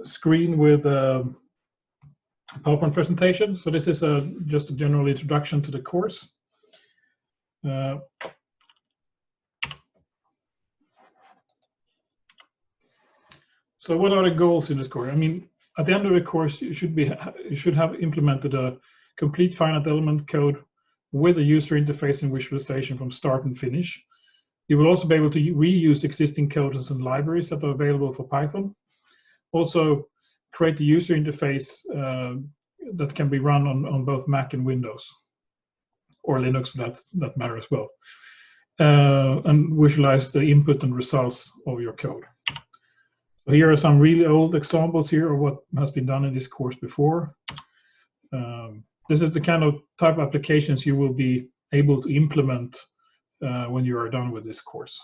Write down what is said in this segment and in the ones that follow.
screen with a PowerPoint presentation. So this is just a general introduction to the course. So what are the goals in this course? I mean, at the end of the course, you should have implemented a complete finite element code with a user interface and visualization from start and finish. You will also be able to reuse existing codes and libraries that are available for Python. Also, create the user interface that can be run on both Mac and Windows, or Linux for that matter as well. And visualize the input and results of your code. So here are some really old examples here of what has been done in this course before. This is the kind of type of applications you will be able to implement when you are done with this course.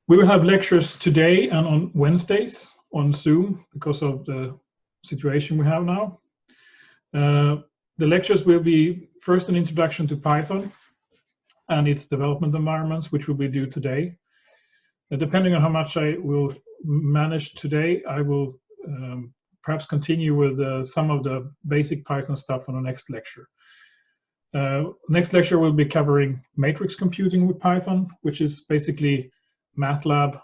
We will have lectures today and on Wednesdays on Zoom because of the situation we have now. The lectures will be first an introduction to Python and its development environments, which will be due today. Depending on how much I will manage today, I will perhaps continue with some of the basic Python stuff on the next lecture. Next lecture will be covering matrix computing with Python, which is basically MATLAB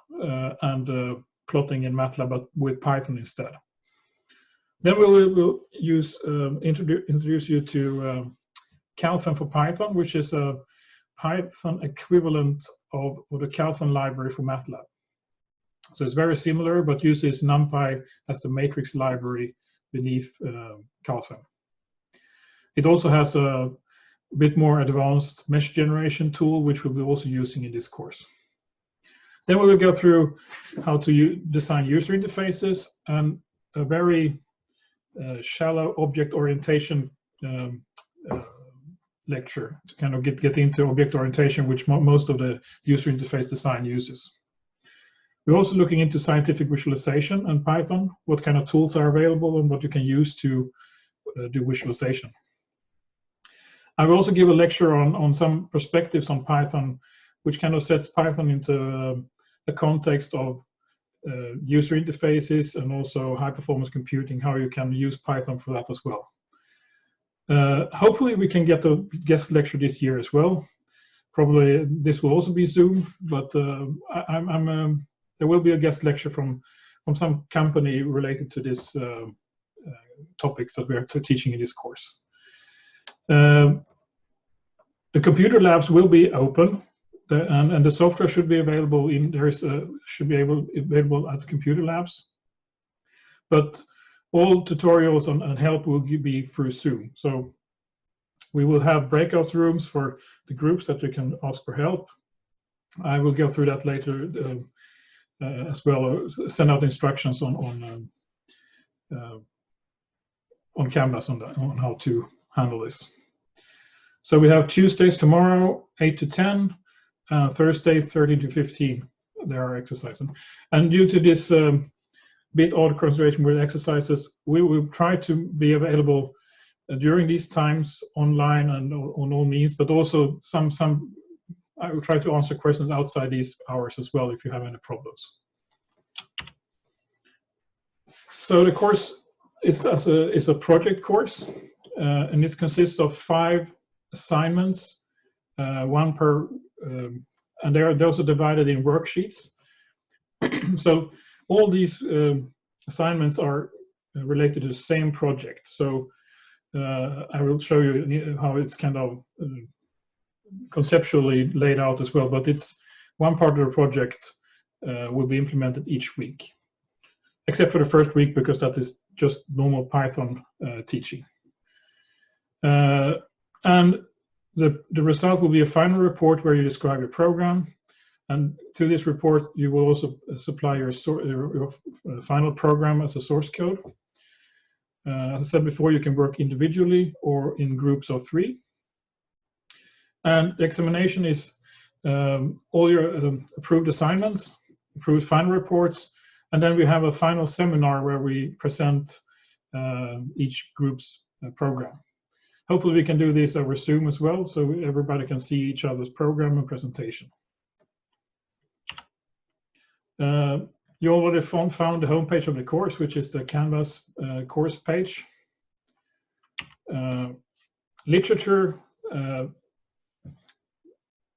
and plotting in MATLAB, but with Python instead. Then we will introduce you to Calfan for Python, which is a Python equivalent of the Calfan library for MATLAB. So it's very similar, but uses NumPy as the matrix library beneath Calfan. It also has a bit more advanced mesh generation tool, which we'll be also using in this course. Then we will go through how to design user interfaces and a very shallow object orientation lecture to kind of get into object orientation, which most of the user interface design uses. We're also looking into scientific visualization and Python, what kind of tools are available and what you can use to do visualization. I will also give a lecture on some perspectives on Python, which kind of sets Python into a context of user interfaces and also high performance computing, how you can use Python for that as well. Hopefully we can get a guest lecture this year as well. Probably this will also be Zoom, but there will be a guest lecture from some company related to this topics that we are teaching in this course. The computer labs will be open, and the software should be available available at the computer labs. But all tutorials and help will be through Zoom. So we will have breakout rooms for the groups that you can ask for help. I will go through that later as well, send out instructions on Canvas on how to handle this. So we have Tuesdays tomorrow, 8 to 10, Thursday, 13 to 15. There are exercises. And due to this bit odd concentration with exercises, we will try to be available during these times online and on all means, but also I will try to answer questions outside these hours as well if you have any problems. So the course is a project course, and it consists of 5 assignments, one per, and those are divided in worksheets. So all these assignments are related to the same project. So I will show you how it's kind of conceptually laid out as well, but it's one part of the project will be implemented each week, except for the first week because that is just normal Python teaching. And the result will be a final report where you describe your program. And to this report, you will also supply your final program as a source code. As I said before, you can work individually or in groups of 3. And the examination is all your approved assignments, approved final reports, and then we have a final seminar where we present each group's program. Hopefully we can do this over Zoom as well, so everybody can see each other's program and presentation. You already found the homepage of the course, which is the Canvas course page. Literature,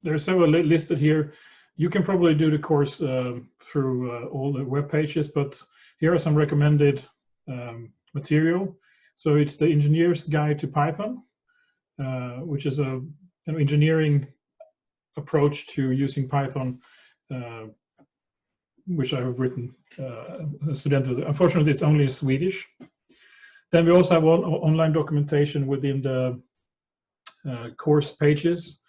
there are several listed here. You can probably do the course through all the web pages, but here are some recommended material. So it's the Engineer's Guide to Python, which is a engineering approach to using Python, which I have written a student. Unfortunately, it's only in Swedish. Then we also have online documentation within the course pages.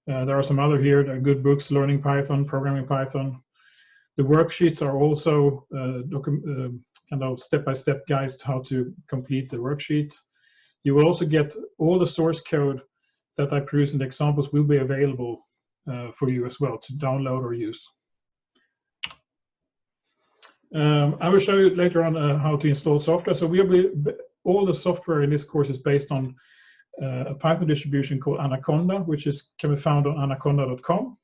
There are some other here. There are good books, Learning Python, Programming Python. The worksheets are also kind of step-by-step guides to how to complete the worksheet. You will also get all the source code that I produce in the examples will be available for you as well to download or use. I will show you later on how to install software. So all the software in this course is based on a Python distribution called Anaconda, which can be found on anaconda.com.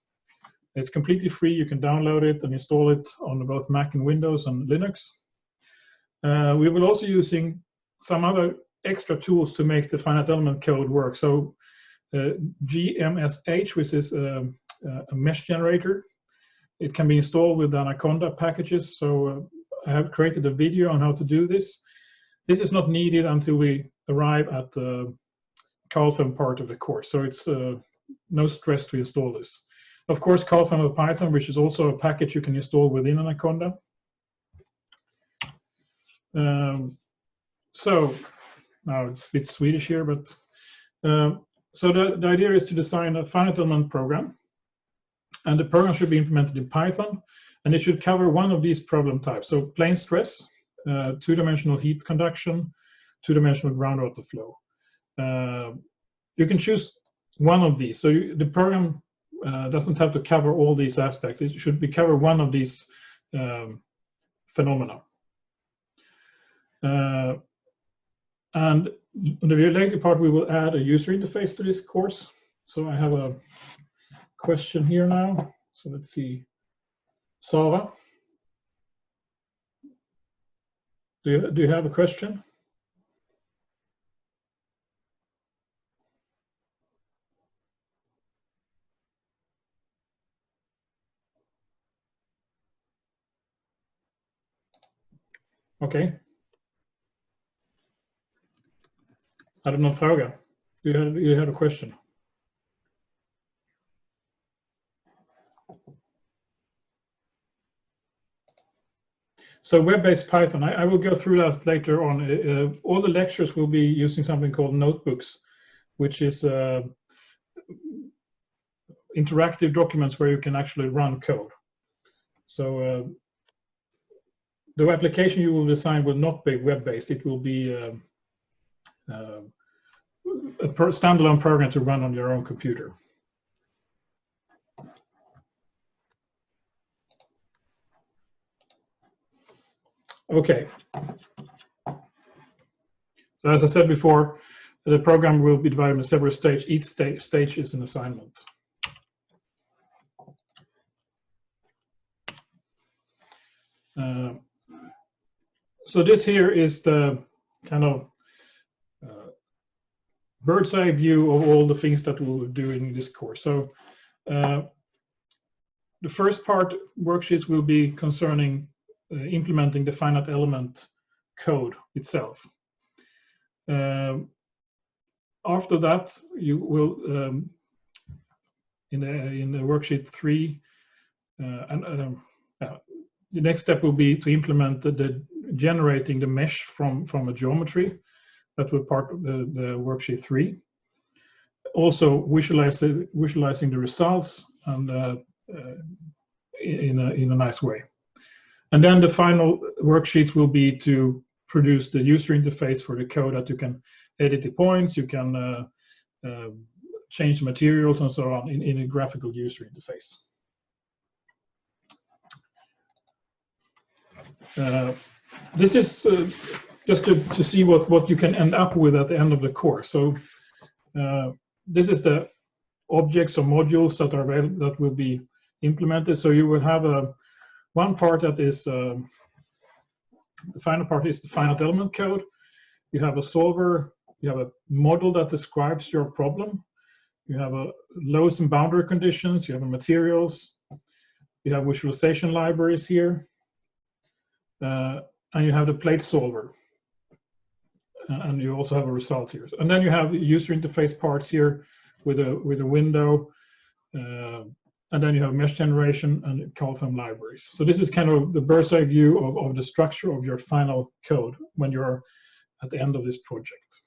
It's completely free. You can download it and install it on both Mac and Windows and Linux. We will also using some other extra tools to make the finite element code work. So GMSH, which is a mesh generator. It can be installed with Anaconda packages. So I have created a video on how to do this. This is not needed until we arrive at the Calfem part of the course. So it's no stress to install this. Of course, Calfem of Python, which is also a package you can install within Anaconda. So now it's a bit Swedish here, but so the idea is to design a finite element program. And the program should be implemented in Python, and it should cover one of these problem types. So plane stress, two-dimensional heat conduction, two-dimensional ground water flow. You can choose one of these. So the program doesn't have to cover all these aspects. It should cover one of these phenomena. And in the later part, we will add a user interface to this course. So I have a question here now. So let's see. Sava, do you have a question? Okay. I don't know, fråga. You had a question. So web-based Python, I will go through that later on. All the lectures will be using something called notebooks, which is interactive documents where you can actually run code. So the application you will design will not be web-based. It will be a standalone program to run on your own computer. Okay. So as I said before, the program will be divided into several stages. Each stage is an assignment. So this here is the kind of bird's eye view of all the things that we'll do in this course. So the first part, worksheets, will be concerning implementing the finite element code itself. After that, you will in the worksheet 3, the next step will be to implement the generating the mesh from a geometry. That will part of the worksheet 3. Also visualizing the results and in a nice way. And then the final worksheets will be to produce the user interface for the code that you can edit the points, you can change the materials and so on in a graphical user interface. This is just to see what you can end up with at the end of the course. So this is the objects or modules that will be implemented. So you will have One part that is the final part is the finite element code. You have a solver, you have a model that describes your problem. You have a loads and boundary conditions, you have materials, you have visualization libraries here, and you have the plate solver. And you also have a result here. And then you have user interface parts here with a window, and then you have mesh generation and call from libraries. So this is kind of the bird's eye view of the structure of your final code when you're at the end of this project.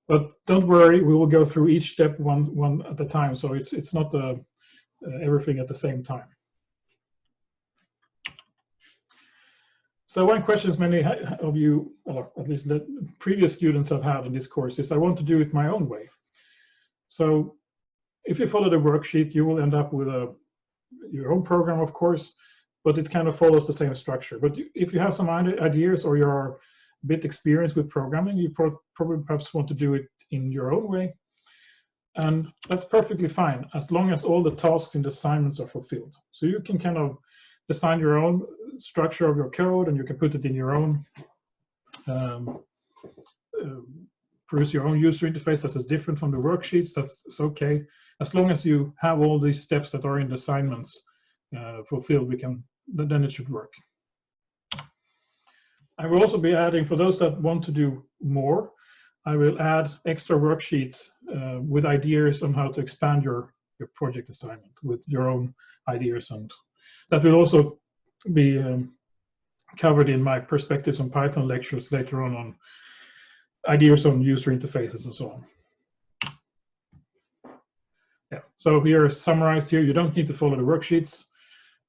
But don't worry, we will go through each step one at a time. So it's not everything at the same time. So one question many of you, or at least the previous students have had in this course, is I want to do it my own way. So if you follow the worksheet, you will end up with your own program, of course, but it kind of follows the same structure. But if you have some ideas or you're a bit experienced with programming, you probably perhaps want to do it in your own way. And that's perfectly fine, as long as all the tasks and assignments are fulfilled. So you can kind of design your own structure of your code, and you can put it in your own, produce your own user interface that is different from the worksheets. That's okay. As long as you have all these steps that are in the assignments fulfilled, then it should work. I will also be adding, for those that want to do more, I will add extra worksheets with ideas on how to expand your project assignment with your own ideas, and that will also be covered in my perspectives on Python lectures later on ideas on user interfaces and so on. Yeah, so here is summarized here. You don't need to follow the worksheets,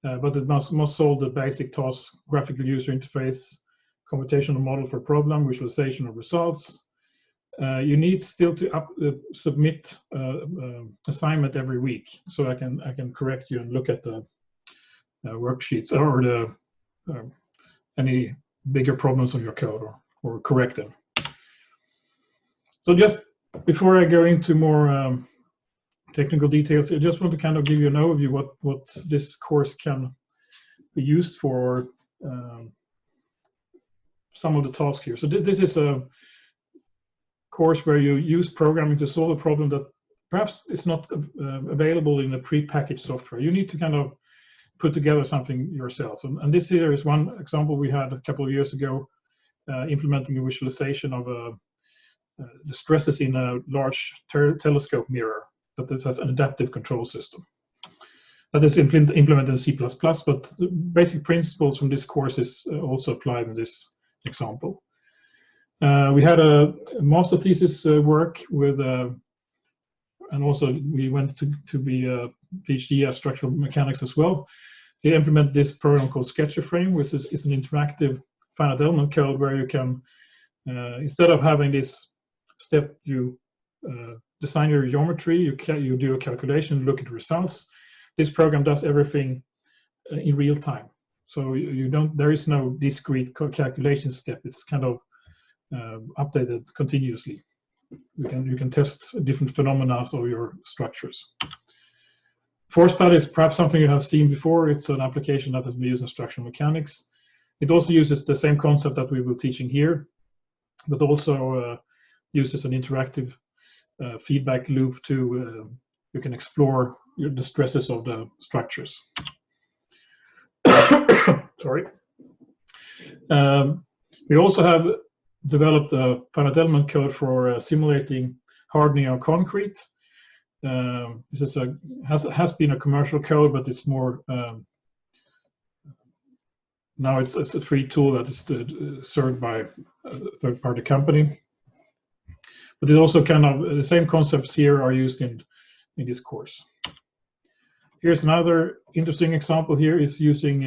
but it must solve the basic tasks: graphical user interface, computational model for problem, visualization of results. You need still to submit assignment every week, so I can correct you and look at the worksheets or the any bigger problems on your code or correct them. So just before I go into more technical details, I just want to kind of give you an overview what this course can be used for, some of the tasks here. So this is a course where you use programming to solve a problem that perhaps is not available in the pre-packaged software. You need to kind of put together something yourself. And this here is one example we had a couple of years ago, implementing a visualization of the stresses in a large telescope mirror that this has an adaptive control system. That is implemented in C++, but the basic principles from this course is also applied in this example. We had a master thesis work with, and also we went to be a PhD at structural mechanics as well. We implemented this program called SketchFrame, which is an interactive finite element code where you can, instead of having this step, you design your geometry, you do a calculation, look at results. This program does everything in real time. So there is no discrete calculation step. It's kind of updated continuously. You can test different phenomena of your structures. ForcePad is perhaps something you have seen before. It's an application that has been used in structural mechanics. It also uses the same concept that we will be teaching here, but also uses an interactive feedback loop to you can explore the stresses of the structures. Sorry. We also have developed a finite element code for simulating hardening of concrete. This is has been a commercial code, but it's more now it's a free tool that is served by a third-party company. But it also kind of the same concepts here are used in this course. Here's another interesting example. Here is using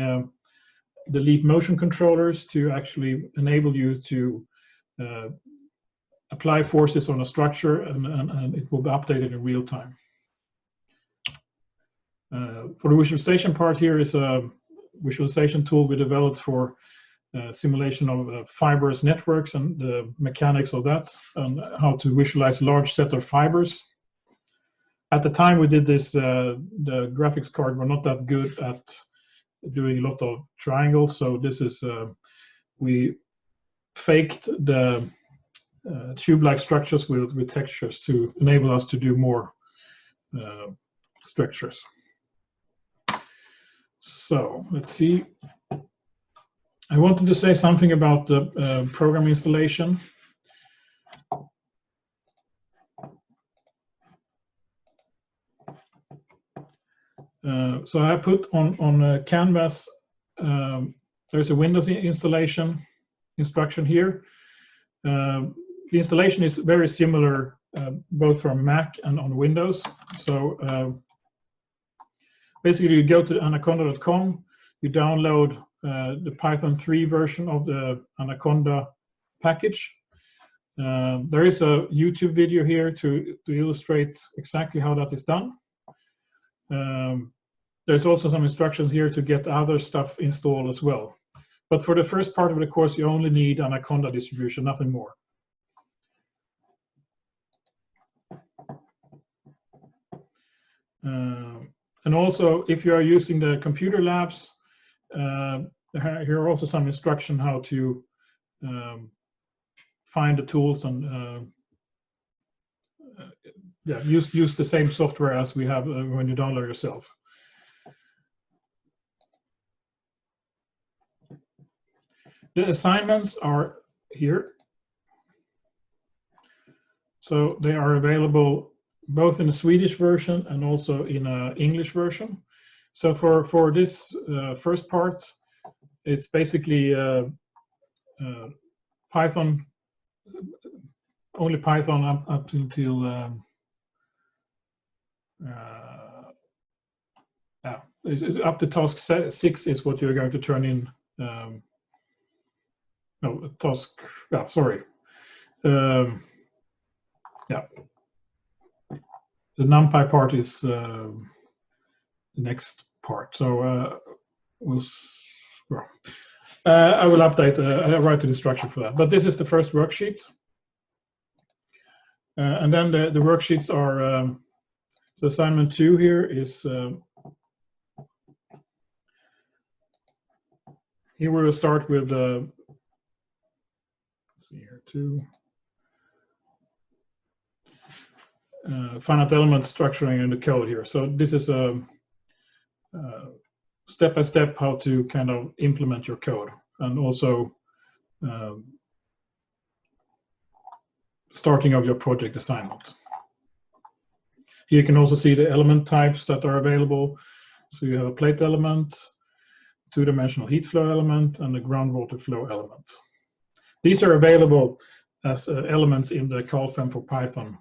the leap motion controllers to actually enable you to apply forces on a structure, and it will be updated in real time. For the visualization part, here is a visualization tool we developed for simulation of fibrous networks and the mechanics of that, and how to visualize a large set of fibers. At the time we did this, the graphics card were not that good at doing a lot of triangles. So this is we faked the tube-like structures with textures to enable us to do more structures. So let's see. I wanted to say something about the program installation. So I put on Canvas, there's a Windows installation instruction here. The installation is very similar both from Mac and on Windows. So basically you go to anaconda.com, you download the Python 3 version of the Anaconda package. There is a YouTube video here to illustrate exactly how that is done. There's also some instructions here to get other stuff installed as well. But for the first part of the course, you only need Anaconda distribution, nothing more. And also, if you are using the computer labs, here are also some instruction how to find the tools and yeah, use the same software as we have when you download yourself. The assignments are here. So they are available both in the Swedish version and also in an English version. So for this first part, it's basically Python, only Python up until up to task 6 is what you're going to turn in. No, task. Yeah, sorry. Yeah, the NumPy part is the next part. So I will update. I'll write the instruction for that. But this is the first worksheet, and then the worksheets are. So assignment 2 here is. Here we will start with. Let's see here 2. Finite element structuring in the code here. So this is a step-by-step how to kind of implement your code, and also starting of your project assignment. Here you can also see the element types that are available. So you have a plate element, two-dimensional heat flow element, and a groundwater flow element. These are available as elements in the CalFem for Python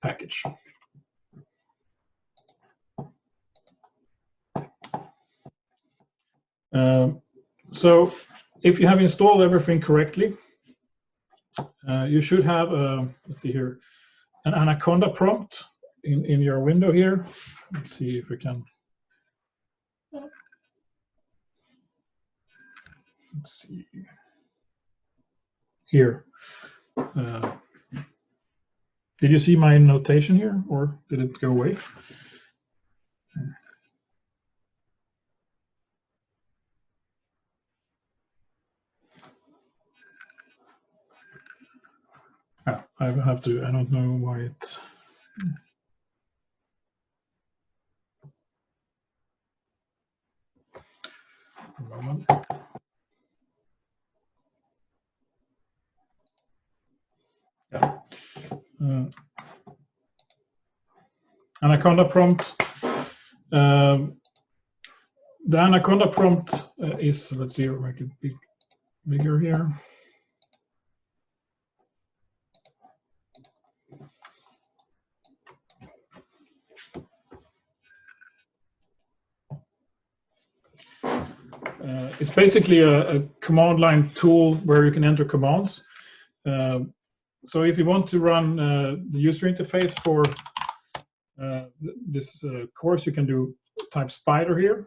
package. So if you have installed everything correctly, you should have, let's see here, an Anaconda prompt in your window here. Let's see if we can. Let's see here. Did you see my notation here, or did it go away? I have to. I don't know why it. A moment. Yeah. Anaconda prompt. The Anaconda prompt is, let's see, I'll make it bigger here. It's basically a command line tool where you can enter commands. So if you want to run the user interface for this course, you can do type spider here.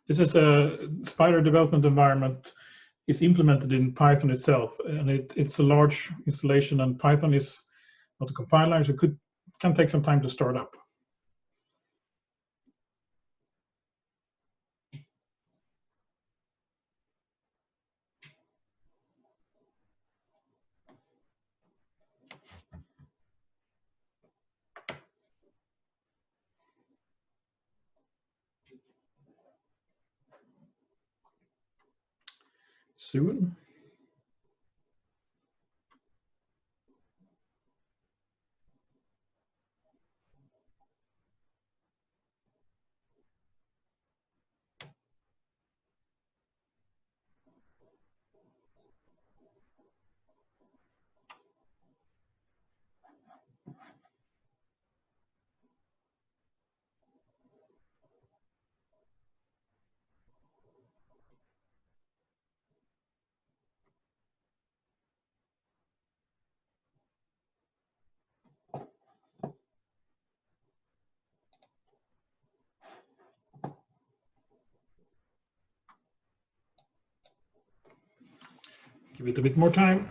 This is a Spider development environment is implemented in Python itself, and it's a large installation, and Python is not a compile language, so it can take some time to start up. Soon. Give it a bit more time.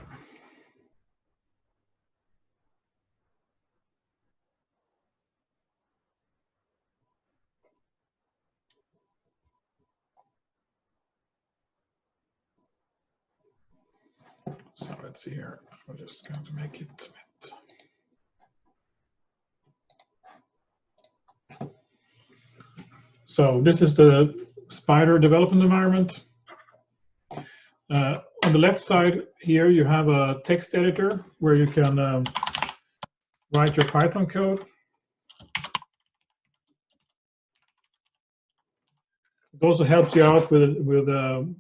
So let's see here. I'm just going to make it. So this is the Spider development environment. On the left side here, you have a text editor where you can write your Python code. It also helps you out with the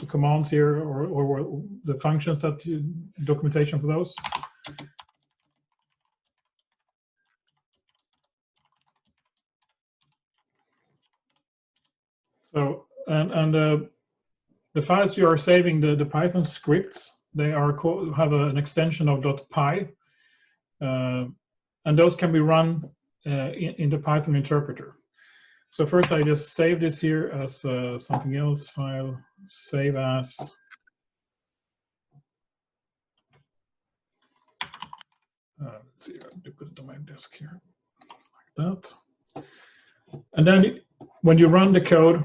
commands here or the functions that documentation for those. So the files you are saving, the Python scripts, they are have an extension of .py, and those can be run in the Python interpreter. So first I just save this here as something else file, save as. Let's see, I put it on my desk here, like that. And then when you run the code,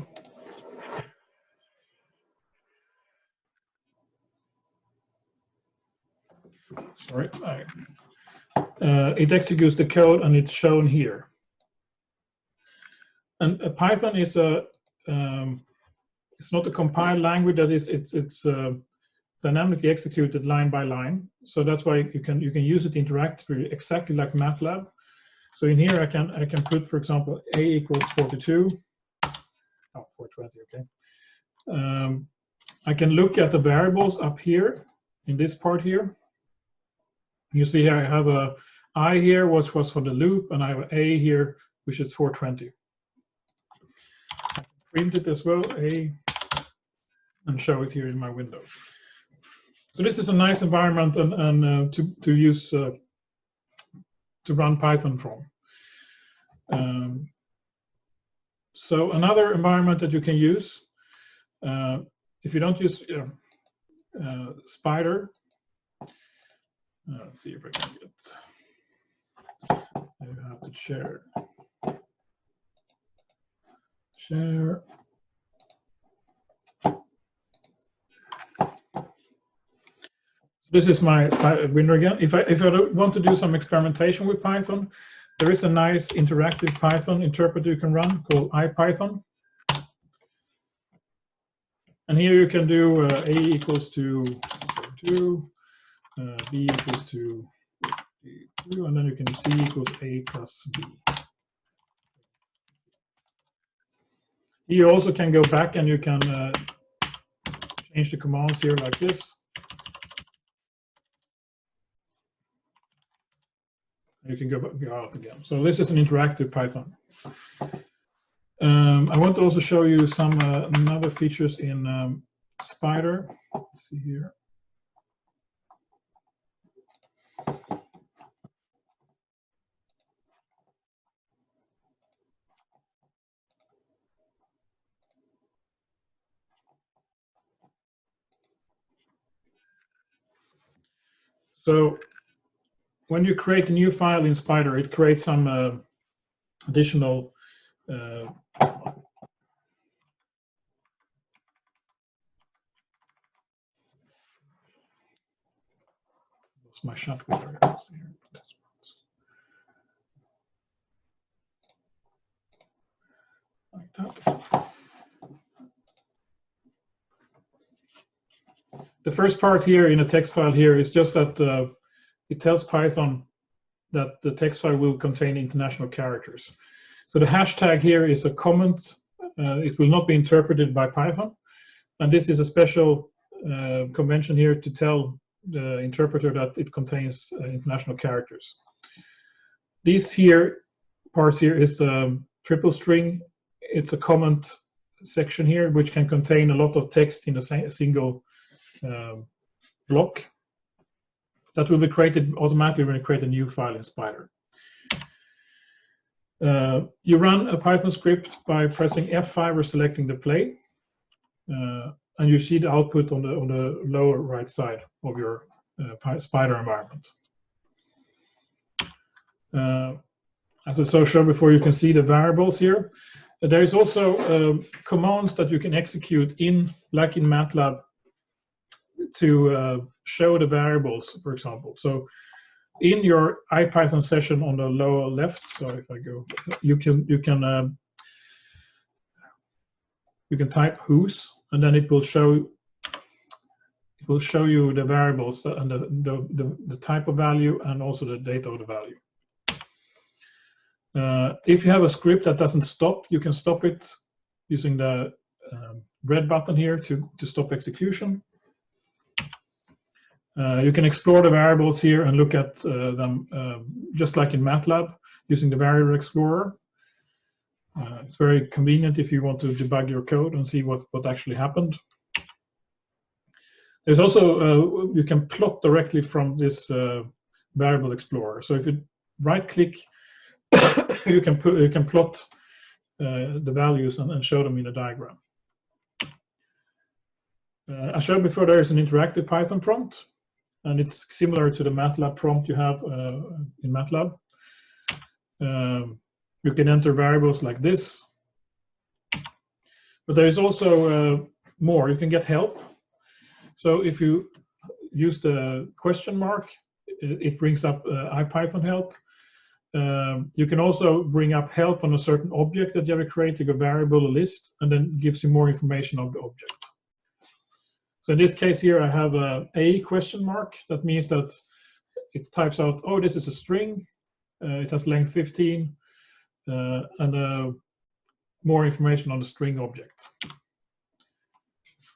sorry, it executes the code and it's shown here. And Python is it's not a compiled language. That is, it's dynamically executed line by line. So that's why you can use it interactively, exactly like MATLAB. So in here I can put, for example, a equals 42. Oh, 420. Okay. I can look at the variables up here in this part here. You see here I have a I here, which was for the loop, and I have a here, which is 420. I can print it as well, a, and show it here in my window. So this is a nice environment and to use to run Python from. So another environment that you can use, if you don't use Spider, let's see if I can get. You have to share. Share. This is my window again. If I want to do some experimentation with Python, there is a nice interactive Python interpreter you can run called IPython. And here you can do a equals to 2, b equals to 2, and then you can c equals a plus b. You also can go back and you can change the commands here like this. You can go out again. So this is an interactive Python. I want to also show you some other features in Spider. Let's see here. So when you create a new file in Spider, it creates some additional my shot here. Like that. The first part here in a text file here is just that it tells Python that the text file will contain international characters. So the hashtag here is a comment. It will not be interpreted by Python. And this is a special convention here to tell the interpreter that it contains international characters. These here parts here is a triple string. It's a comment section here, which can contain a lot of text in a single block. That will be created automatically when you create a new file in Spider. You run a Python script by pressing F5 or selecting the play. And you see the output on the lower right side of your Spider environment. As I showed before, you can see the variables here. There is also commands that you can execute like in MATLAB, to show the variables, for example. So in your IPython session on the lower left, so if I go, you can type whos, and then it will show you the variables and the type of value and also the date of the value. If you have a script that doesn't stop, you can stop it using the red button here to stop execution. You can explore the variables here and look at them just like in MATLAB using the Variable Explorer. It's very convenient if you want to debug your code and see what actually happened. There's also, you can plot directly from this Variable Explorer. So if you right-click, you can plot the values and show them in a diagram. I showed before there is an interactive Python prompt, and it's similar to the MATLAB prompt you have in MATLAB. You can enter variables like this, but there is also more. You can get help. So if you use the question mark, it brings up IPython help. You can also bring up help on a certain object that you have created, a variable, a list, and then gives you more information of the object. So in this case here, I have a question mark. That means that it types out, oh, this is a string. It has length 15, and more information on the string object.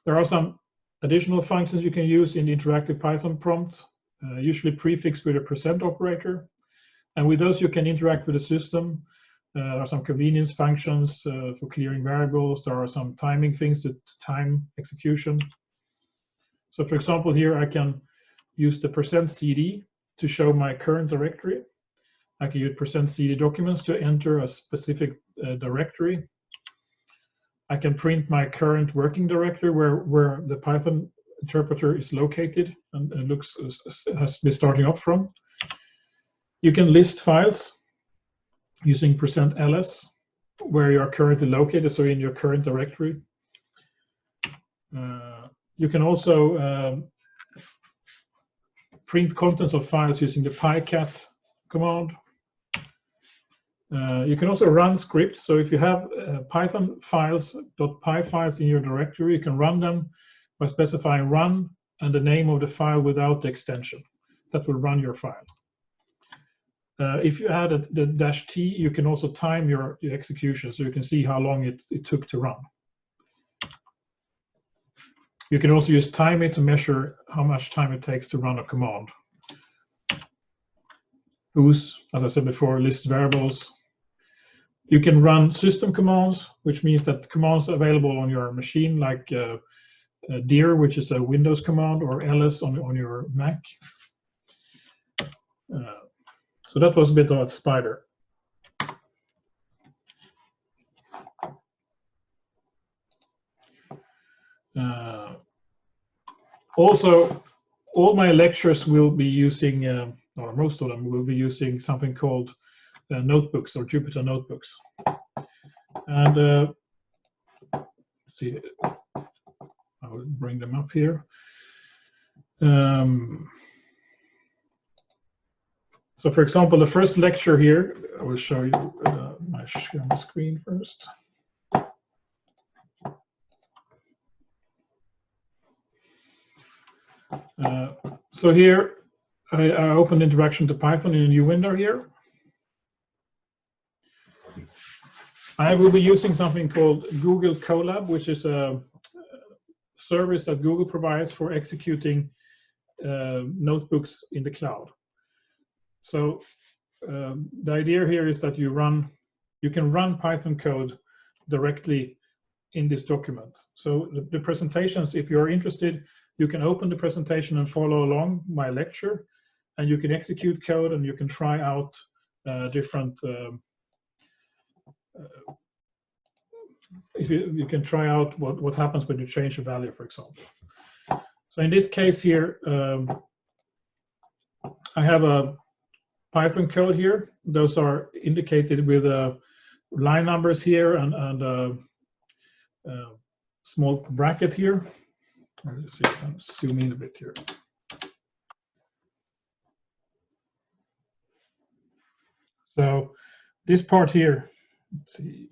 There are some additional functions you can use in the interactive Python prompt, usually prefixed with a % operator. And with those, you can interact with the system. There are some convenience functions for clearing variables. There are some timing things to time execution. So for example, here I can use the %cd to show my current directory. I can use %cd documents to enter a specific directory. I can print my current working directory where the Python interpreter is located and has been starting up from. You can list files using %ls where you are currently located, so in your current directory. You can also print contents of files using the pycat command. You can also run scripts. So if you have Python files, .py files in your directory, you can run them by specifying run and the name of the file without the extension. That will run your file. If you add the -t, you can also time your execution, so you can see how long it took to run. You can also use timeit to measure how much time it takes to run a command. Whos, as I said before, list variables. You can run system commands, which means that commands available on your machine, like dir, which is a Windows command, or ls on your Mac. So that was a bit about Spider. Also, all my lectures will be using, or most of them will be using something called notebooks or Jupyter notebooks. And let's see, I will bring them up here. So for example, the first lecture here, I will show you my screen first. So here, I opened Introduction to Python in a new window here. I will be using something called Google Colab, which is a service that Google provides for executing notebooks in the cloud. So the idea here is that you can run Python code directly in this document. So the presentations, if you're interested, you can open the presentation and follow along my lecture, and you can execute code and you can try out different. If you can try out what happens when you change a value, for example. So in this case here, I have a Python code here. Those are indicated with line numbers here and small bracket here. Let's see if I can zoom in a bit here. So this part here, let's see.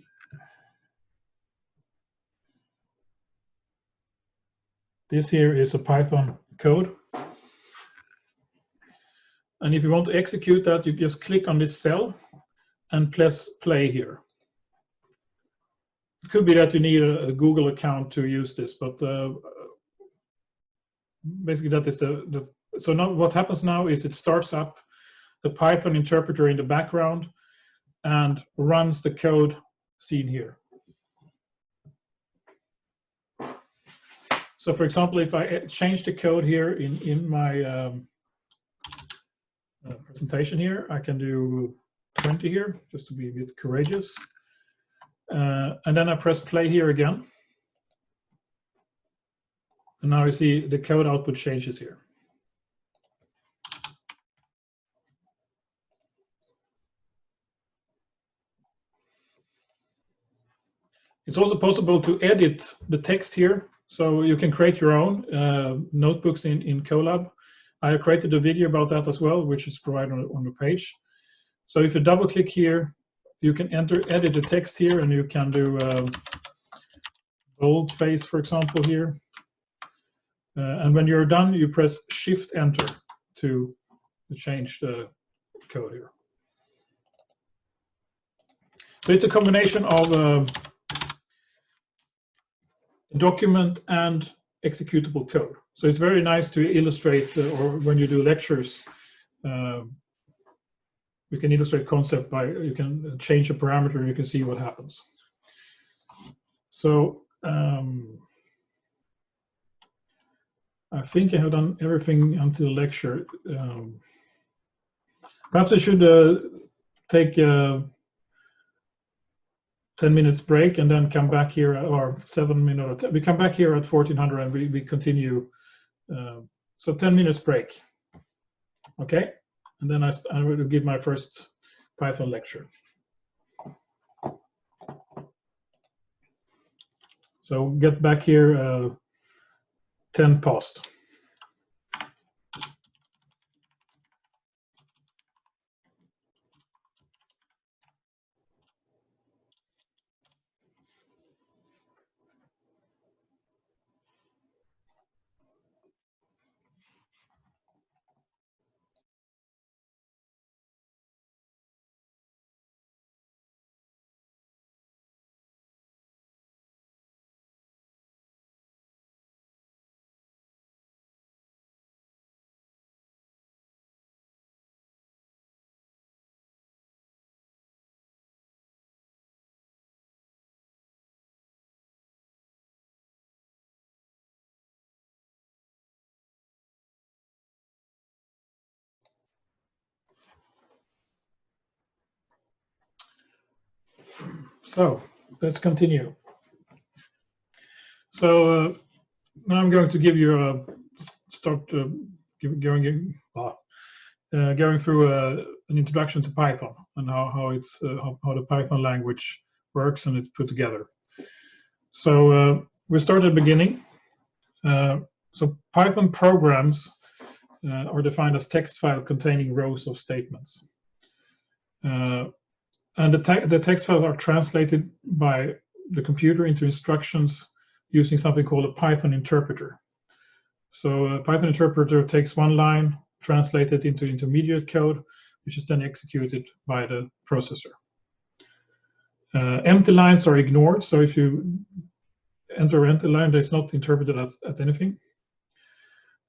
This here is a Python code. And if you want to execute that, you just click on this cell and press play here. It could be that you need a Google account to use this, but basically that is so now what happens now is it starts up the Python interpreter in the background and runs the code seen here. So for example, if I change the code here in my presentation here, I can do 20 here just to be a bit courageous. And then I press play here again. And now you see the code output changes here. It's also possible to edit the text here. So you can create your own notebooks in Colab. I created a video about that as well, which is provided on the page. So if you double click here, you can edit the text here, and you can do boldface, for example, here. And when you're done, you press Shift Enter to change the code here. So it's a combination of document and executable code. So it's very nice to illustrate, or when you do lectures, you can illustrate concept by, you can change a parameter, you can see what happens. So I think I have done everything until lecture. Perhaps I should take a 10 minutes break and then come back here, or 7 minutes. We come back here at 1400 and we continue. So 10 minutes break. Okay, and then I will give my first Python lecture. So get back here 10 past. So let's continue. So now I'm going to give you a start going through an introduction to Python and how the Python language works and it's put together. So we start at the beginning. So Python programs are defined as text file containing rows of statements. And the text files are translated by the computer into instructions using something called a Python interpreter. So a Python interpreter takes one line, translates it into intermediate code, which is then executed by the processor. Empty lines are ignored, so if you enter an empty line, it's not interpreted as anything.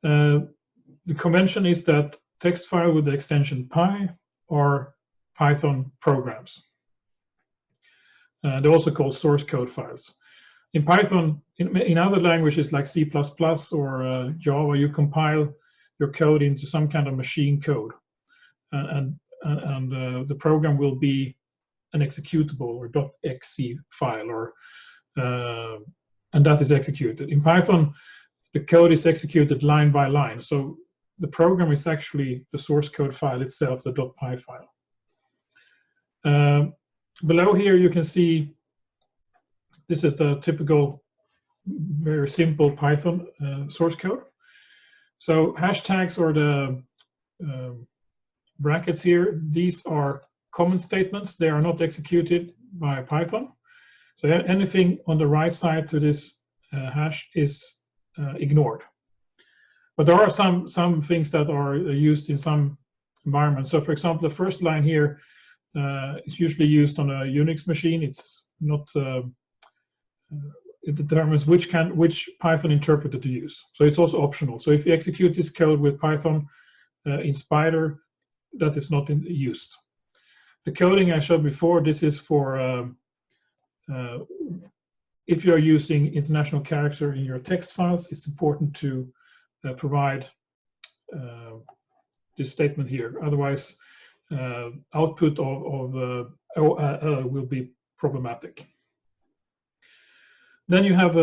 The convention is that text file with the extension py are Python programs. They're also called source code files. In Python, in other languages like C++ or Java, you compile your code into some kind of machine code, and the program will be an executable or .exe file, or and that is executed. In Python, the code is executed line by line, so the program is actually the source code file itself, the .py file. Below here, you can see this is the typical, very simple Python source code. So hashtags or the brackets here, these are comment statements. They are not executed by Python. So anything on the right side to this hash is ignored. But there are some things that are used in some environments. So for example, the first line here is usually used on a Unix machine. It's not, it determines which Python interpreter to use. So it's also optional. So if you execute this code with Python in Spider, that is not used. The coding I showed before, this is for if you're using international character in your text files, it's important to provide this statement here. Otherwise, output of will be problematic. Then you have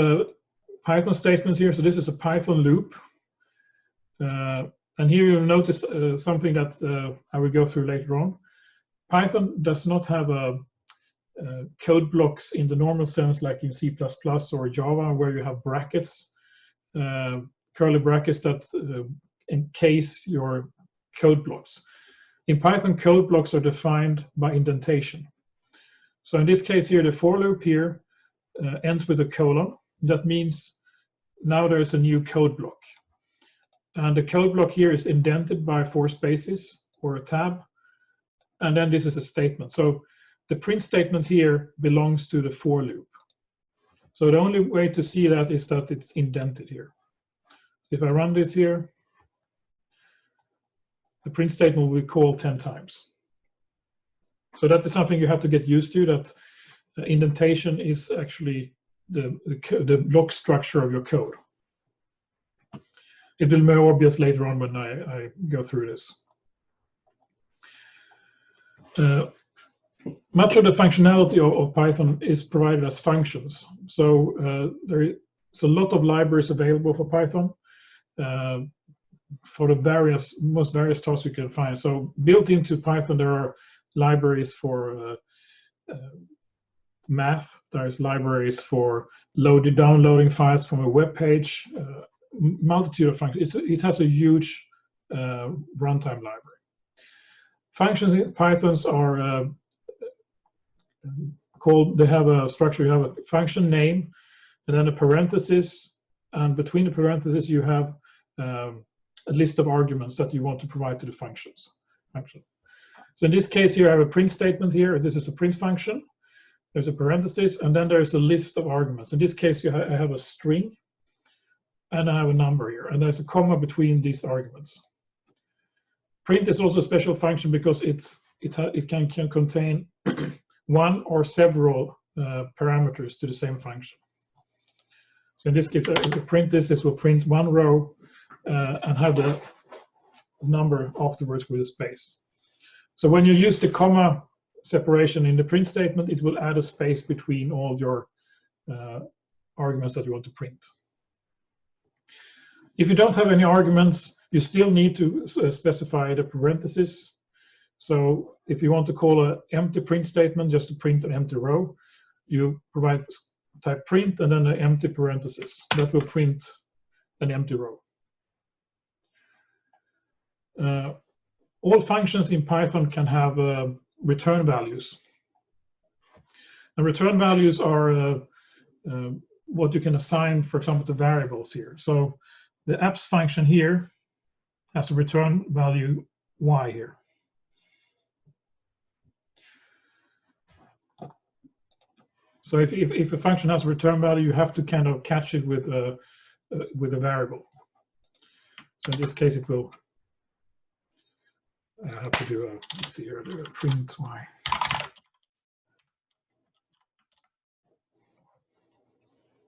Python statements here. So this is a Python loop. And here you'll notice something that I will go through later on. Python does not have code blocks in the normal sense like in C++ or Java, where you have brackets, curly brackets that encase your code blocks. In Python, code blocks are defined by indentation. So in this case here, the for loop here ends with a colon. That means now there's a new code block. And the code block here is indented by 4 spaces or a tab. And then this is a statement. So the print statement here belongs to the for loop. So the only way to see that is that it's indented here. If I run this here, the print statement will be called 10 times. So that is something you have to get used to, that indentation is actually the block structure of your code. It will be more obvious later on when I go through this. Much of the functionality of Python is provided as functions. So there is a lot of libraries available for Python for the most various tasks you can find. So built into Python, there are libraries for math. There's libraries for downloading files from a web page. Multitude of functions. It has a huge runtime library. Functions in Pythons are called, they have a structure. You have a function name and then a parenthesis, and between the parentheses you have a list of arguments that you want to provide to the functions. So in this case here I have a print statement here. This is a print function. There's a parenthesis and then there's a list of arguments. In this case I have a string and I have a number here, and there's a comma between these arguments. Print is also a special function because it can contain one or several parameters to the same function. So in this case, if you print this will print one row and have the number afterwards with a space. So when you use the comma separation in the print statement, it will add a space between all your arguments that you want to print. If you don't have any arguments, you still need to specify the parentheses. So if you want to call an empty print statement just to print an empty row, you type print and then an empty parenthesis. That will print an empty row. All functions in Python can have return values. And return values are what you can assign, for example, to variables here. So the apps function here has a return value y here. So if a function has a return value, you have to kind of catch it with a variable. So in this case, it will. I have to do a, let's see here, do a print y.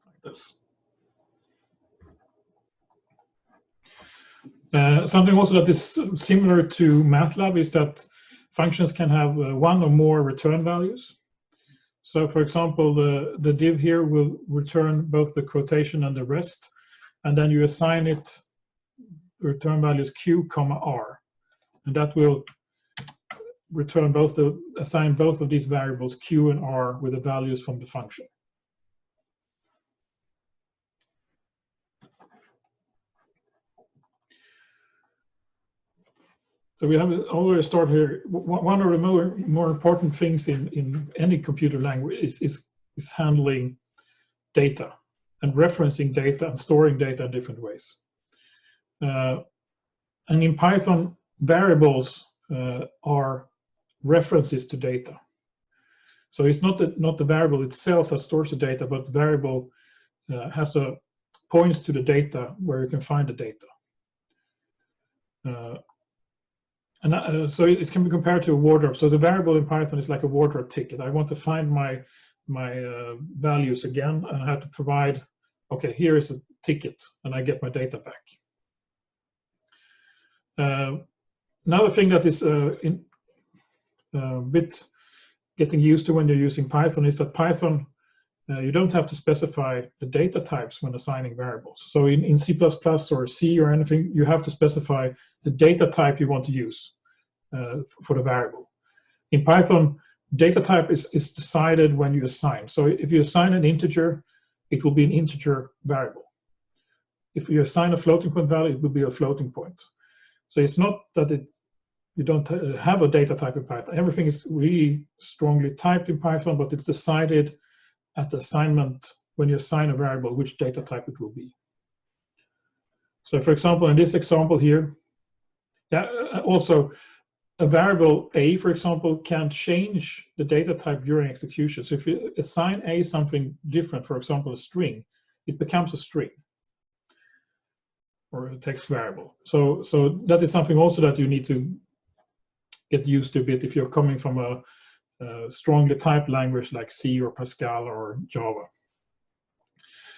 Like this. Something also that is similar to MATLAB is that functions can have one or more return values. So for example, the div here will return both the quotation and the rest, and then you assign it return values q, r. And that will return assign both of these variables q and r with the values from the function. So we have already started here. One of the more important things in any computer language is handling data and referencing data and storing data in different ways. And in Python, variables are references to data. So it's not the variable itself that stores the data, but the variable has points to the data where you can find the data. So it can be compared to a wardrobe. So the variable in Python is like a wardrobe ticket. I want to find my values again, and I have to provide, okay, here is a ticket, and I get my data back. Another thing that is a bit getting used to when you're using Python is that Python, you don't have to specify the data types when assigning variables. So in C++ or C or anything, you have to specify the data type you want to use for the variable. In Python, data type is decided when you assign. So if you assign an integer, it will be an integer variable. If you assign a floating point value, it will be a floating point. So it's not that you don't have a data type in Python. Everything is really strongly typed in Python, but it's decided at the assignment when you assign a variable which data type it will be. So for example, in this example here, also a variable a, for example, can change the data type during execution. So if you assign a something different, for example, a string, it becomes a string or a text variable. So that is something also that you need to get used to a bit if you're coming from a strongly typed language like C or Pascal or Java.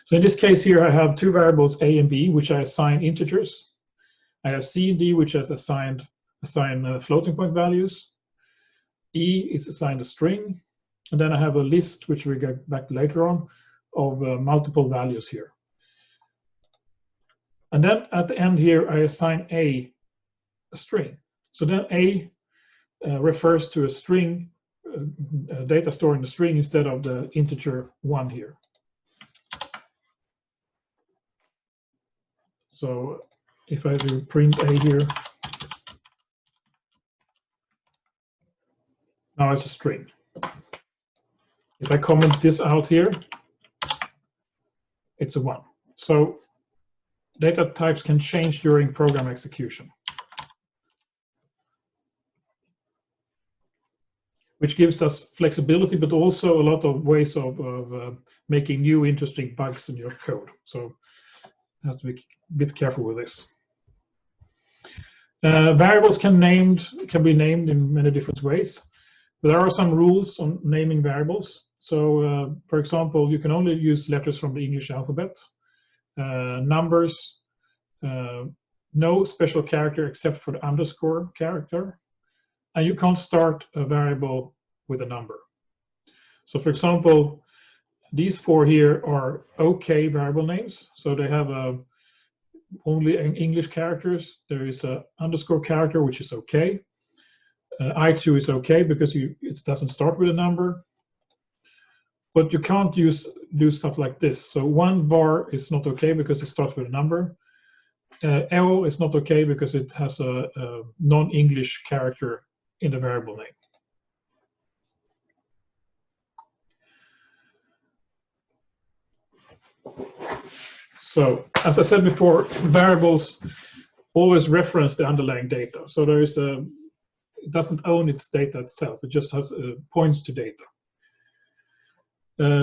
So in this case here, I have two variables a and b, which I assign integers. I have c and d, which is assign floating point values. E is assigned a string, and then I have a list, which we'll get back later on, of multiple values here. And then at the end here, I assign a string. So then a refers to a string, data stored in the string instead of the integer 1 here. So if I do print a here, now it's a string. If I comment this out here, it's a 1. So data types can change during program execution, which gives us flexibility, but also a lot of ways of making new interesting bugs in your code. So you have to be a bit careful with this. Variables can be named in many different ways. But there are some rules on naming variables. So, for example, you can only use letters from the English alphabet, numbers, no special character except for the underscore character, and you can't start a variable with a number. So, for example, these 4 here are OK variable names. So they have only in English characters. There is a underscore character, which is okay. I2 is okay because it doesn't start with a number. But you can't do stuff like this. So one var is not okay because it starts with a number. L is not okay because it has a non-English character in the variable name. So, as I said before, variables always reference the underlying data. So there is it doesn't own its data itself. It just has points to data.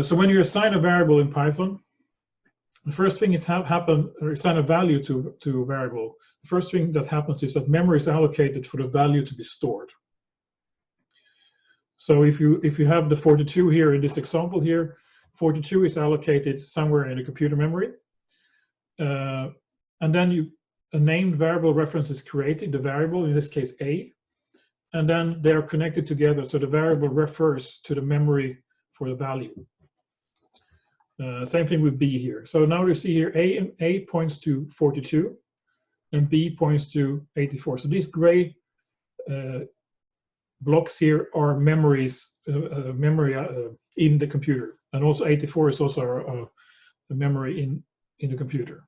So when you assign a variable in Python, the first thing is assign a value to a variable. The first thing that happens is that memory is allocated for the value to be stored. So if you have the 42 here in this example here, 42 is allocated somewhere in the computer memory. And then a named variable reference is created, the variable, in this case A, and then they are connected together, so the variable refers to the memory for the value. Same thing with B here. So now you see here A points to 42 and B points to 84. So these gray blocks here are memories, memory in the computer, and also 84 is also a memory in the computer.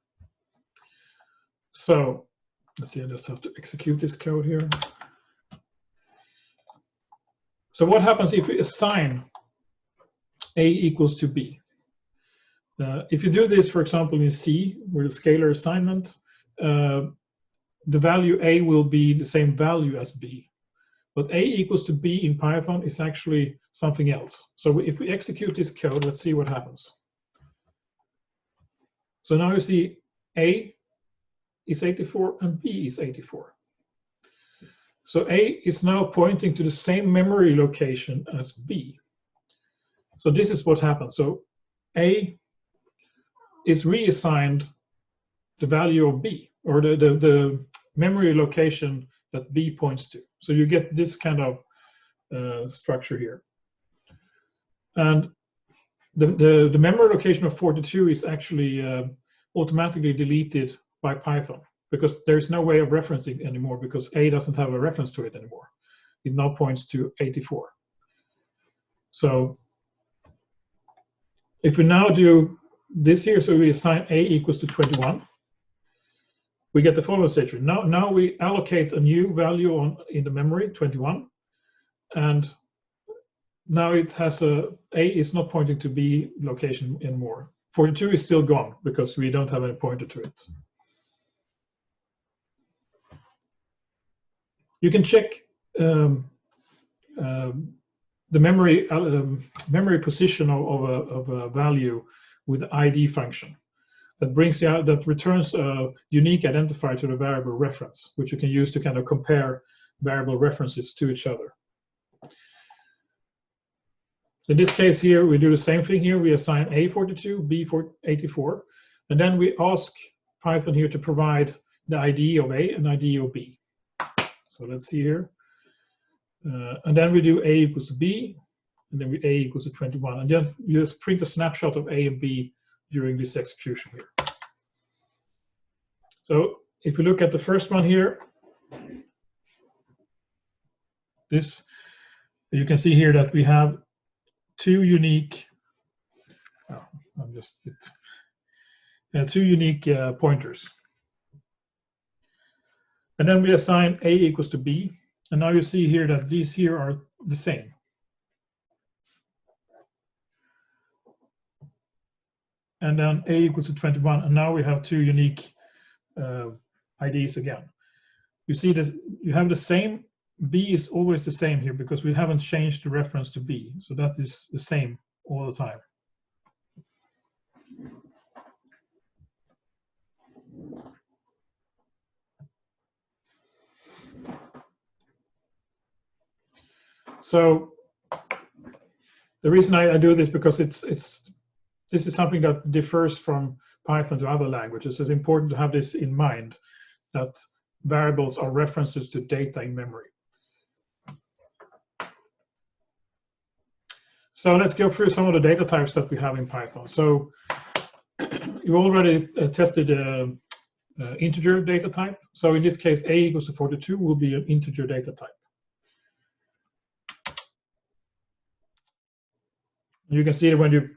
So let's see, I just have to execute this code here. So what happens if we assign A equals to B? If you do this, for example, in C, with a scalar assignment, the value A will be the same value as B. But A equals to B in Python is actually something else. So if we execute this code, let's see what happens. So now you see A is 84 and B is 84. So A is now pointing to the same memory location as B. So this is what happens. So A is reassigned the value of B, or the memory location that B points to. So you get this kind of structure here. And the memory location of 42 is actually automatically deleted by Python, because there's no way of referencing anymore, because A doesn't have a reference to it anymore. It now points to 84. So if we now do this here, so we assign A equals to 21, we get the following statement. Now we allocate a new value in the memory, 21, and now it has A is not pointing to B location anymore. 42 is still gone because we don't have any pointer to it. You can check the memory position of a value with the ID function that returns a unique identifier to the variable reference, which you can use to kind of compare variable references to each other. In this case here, we do the same thing here. We assign A 42, B 84, and then we ask Python here to provide the ID of A and ID of B. So let's see here. And then we do A equals to B, and then A equals to 21. And then you just print a snapshot of A and B during this execution here. So if you look at the first one here, you can see here that we have two unique, pointers. And then we assign A equals to B, and now you see here that these here are the same. And then A equals to 21, and now we have two unique IDs again. You see that you have the same, B is always the same here because we haven't changed the reference to B, so that is the same all the time. So the reason I do this because this is something that differs from Python to other languages. It's important to have this in mind, that variables are references to data in memory. So let's go through some of the data types that we have in Python. So you already tested integer data type. So in this case, a equals to 42 will be an integer data type. You can see it when you,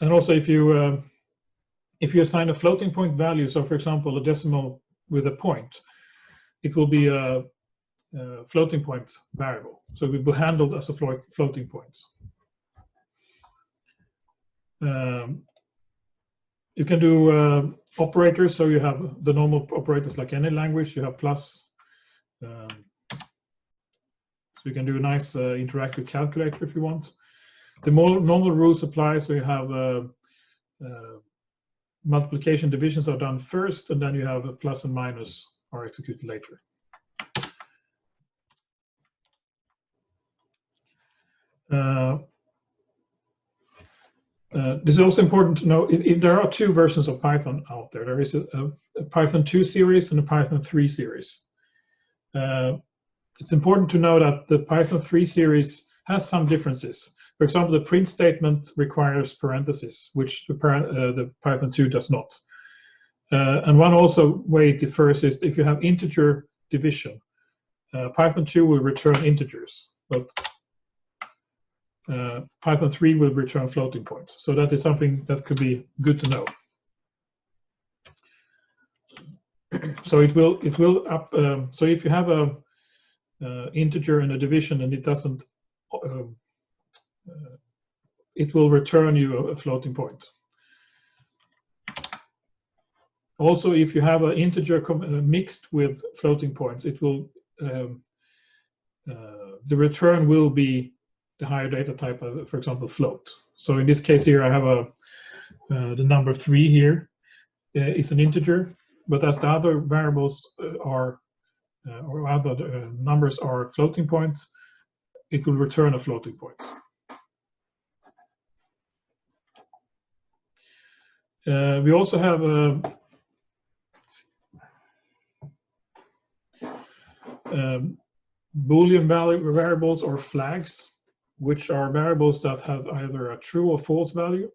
and also if you assign a floating point value, so for example, a decimal with a point, it will be a floating point variable. So it will be handled as a floating point. You can do operators, so you have the normal operators like any language. You have plus, so you can do a nice interactive calculator if you want. The more normal rules apply, so you have multiplication divisions are done first, and then you have a plus and minus are executed later. This is also important to know if there are two versions of Python out there. There is a Python 2 series and a Python 3 series. It's important to know that the Python 3 series has some differences. For example, the print statement requires parentheses, which the Python 2 does not. And one also way it differs is if you have integer division, Python 2 will return integers, but Python 3 will return floating point. So that is something that could be good to know. So it will up. So if you have a integer in a division and it doesn't, it will return you a floating point. Also, if you have an integer mixed with floating points, it will the return will be the higher data type, for example, float. So in this case here, I have the number 3 here is an integer, but as the other variables are, or other numbers are floating points, it will return a floating point. We also have Boolean variables or flags, which are variables that have either a true or false value.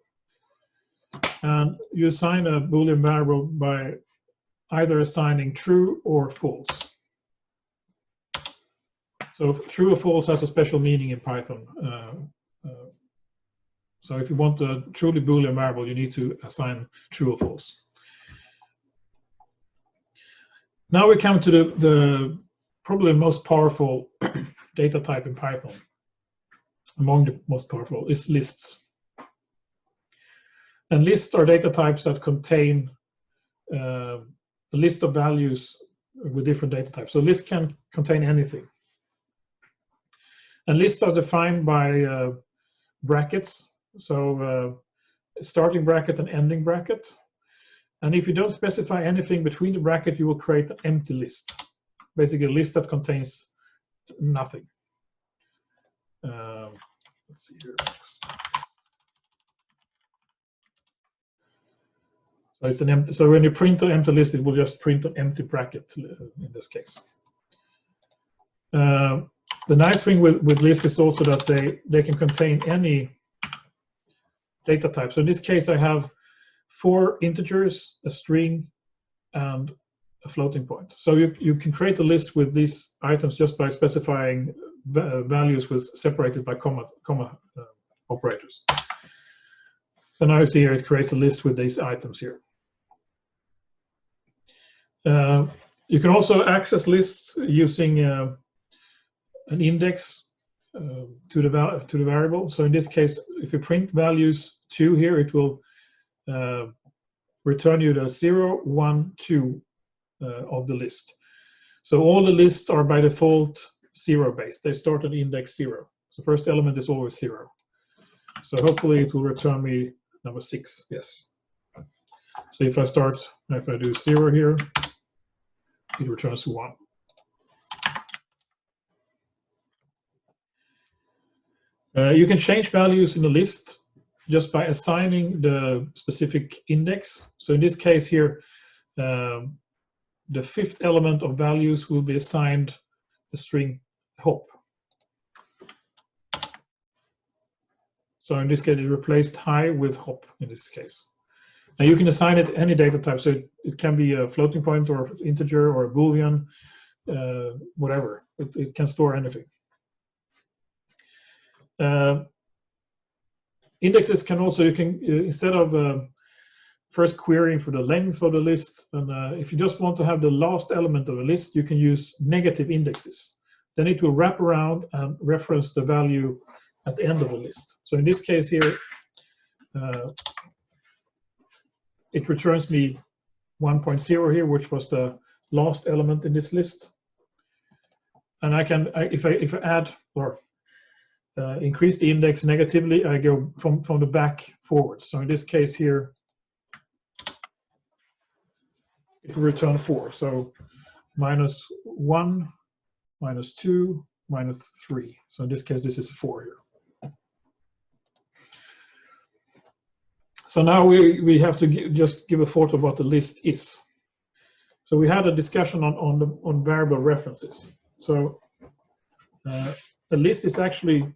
And you assign a Boolean variable by either assigning true or false. So true or false has a special meaning in Python. So if you want a truly Boolean variable, you need to assign true or false. Now we come to the probably most powerful data type in Python. Among the most powerful is lists. And lists are data types that contain a list of values with different data types. So lists can contain anything. And lists are defined by brackets. So starting bracket and ending bracket. And if you don't specify anything between the bracket, you will create an empty list. Basically a list that contains nothing. Let's see here next. So it's an empty. So when you print an empty list, it will just print an empty bracket in this case. The nice thing with lists is also that they can contain any data type. So in this case, I have 4 integers, a string, and a floating point. So you can create a list with these items just by specifying values separated by comma operators. So now you see here it creates a list with these items here. You can also access lists using an index to the variable. So in this case, if you print values 2 here, it will return you the 0, 1, 2 of the list. So all the lists are by default 0 based. They start at index 0. So first element is always 0. So hopefully it will return me number 6. Yes. So if I do 0 here, it returns 1. You can change values in the list just by assigning the specific index. So in this case here, the 5th element of values will be assigned the string hop. So in this case, it replaced high with hop in this case. And you can assign it any data type, so it can be a floating point or integer or a Boolean, whatever. It can store anything. Indexes can also, you can, instead of first querying for the length of the list, and if you just want to have the last element of a list, you can use negative indexes. Then it will wrap around and reference the value at the end of the list. So in this case here, it returns me 1.0 here, which was the last element in this list. And I can, if I add or increase the index negatively, I go from the back forward. So in this case here, it will return 4. So -1, -2, -3. So in this case, this is 4 here. So now we have to just give a thought of what the list is. So we had a discussion on variable references. So a list is actually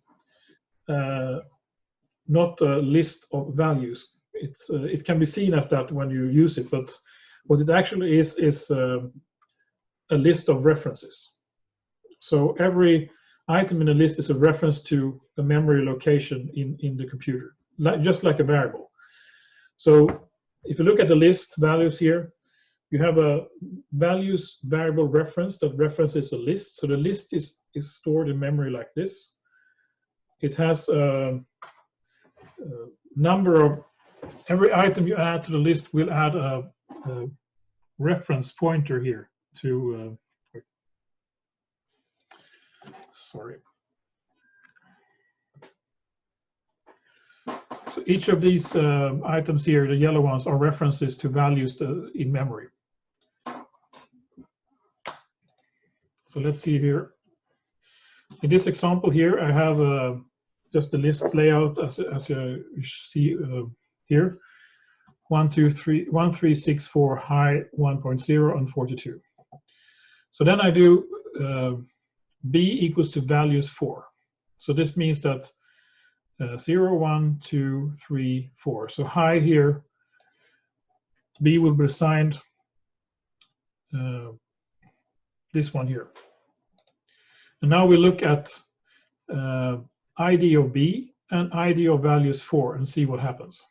not a list of values. It can be seen as that when you use it, but what it actually is a list of references. So every item in a list is a reference to a memory location in the computer, just like a variable. So if you look at the list values here, you have a values variable reference that references a list. So the list is stored in memory like this. It has a number of, every item you add to the list will add a reference pointer here to, sorry. So each of these items here, the yellow ones, are references to values in memory. So let's see here. In this example here, I have just the list layout as you see here. 1, 2, 3, 1, 3, 6, 4, high, 1.0, and 42. So then I do b equals to values 4. So this means that 0, 1, 2, 3, 4. So high here, b will be assigned this one here. And now we look at ID of b and ID of values 4 and see what happens.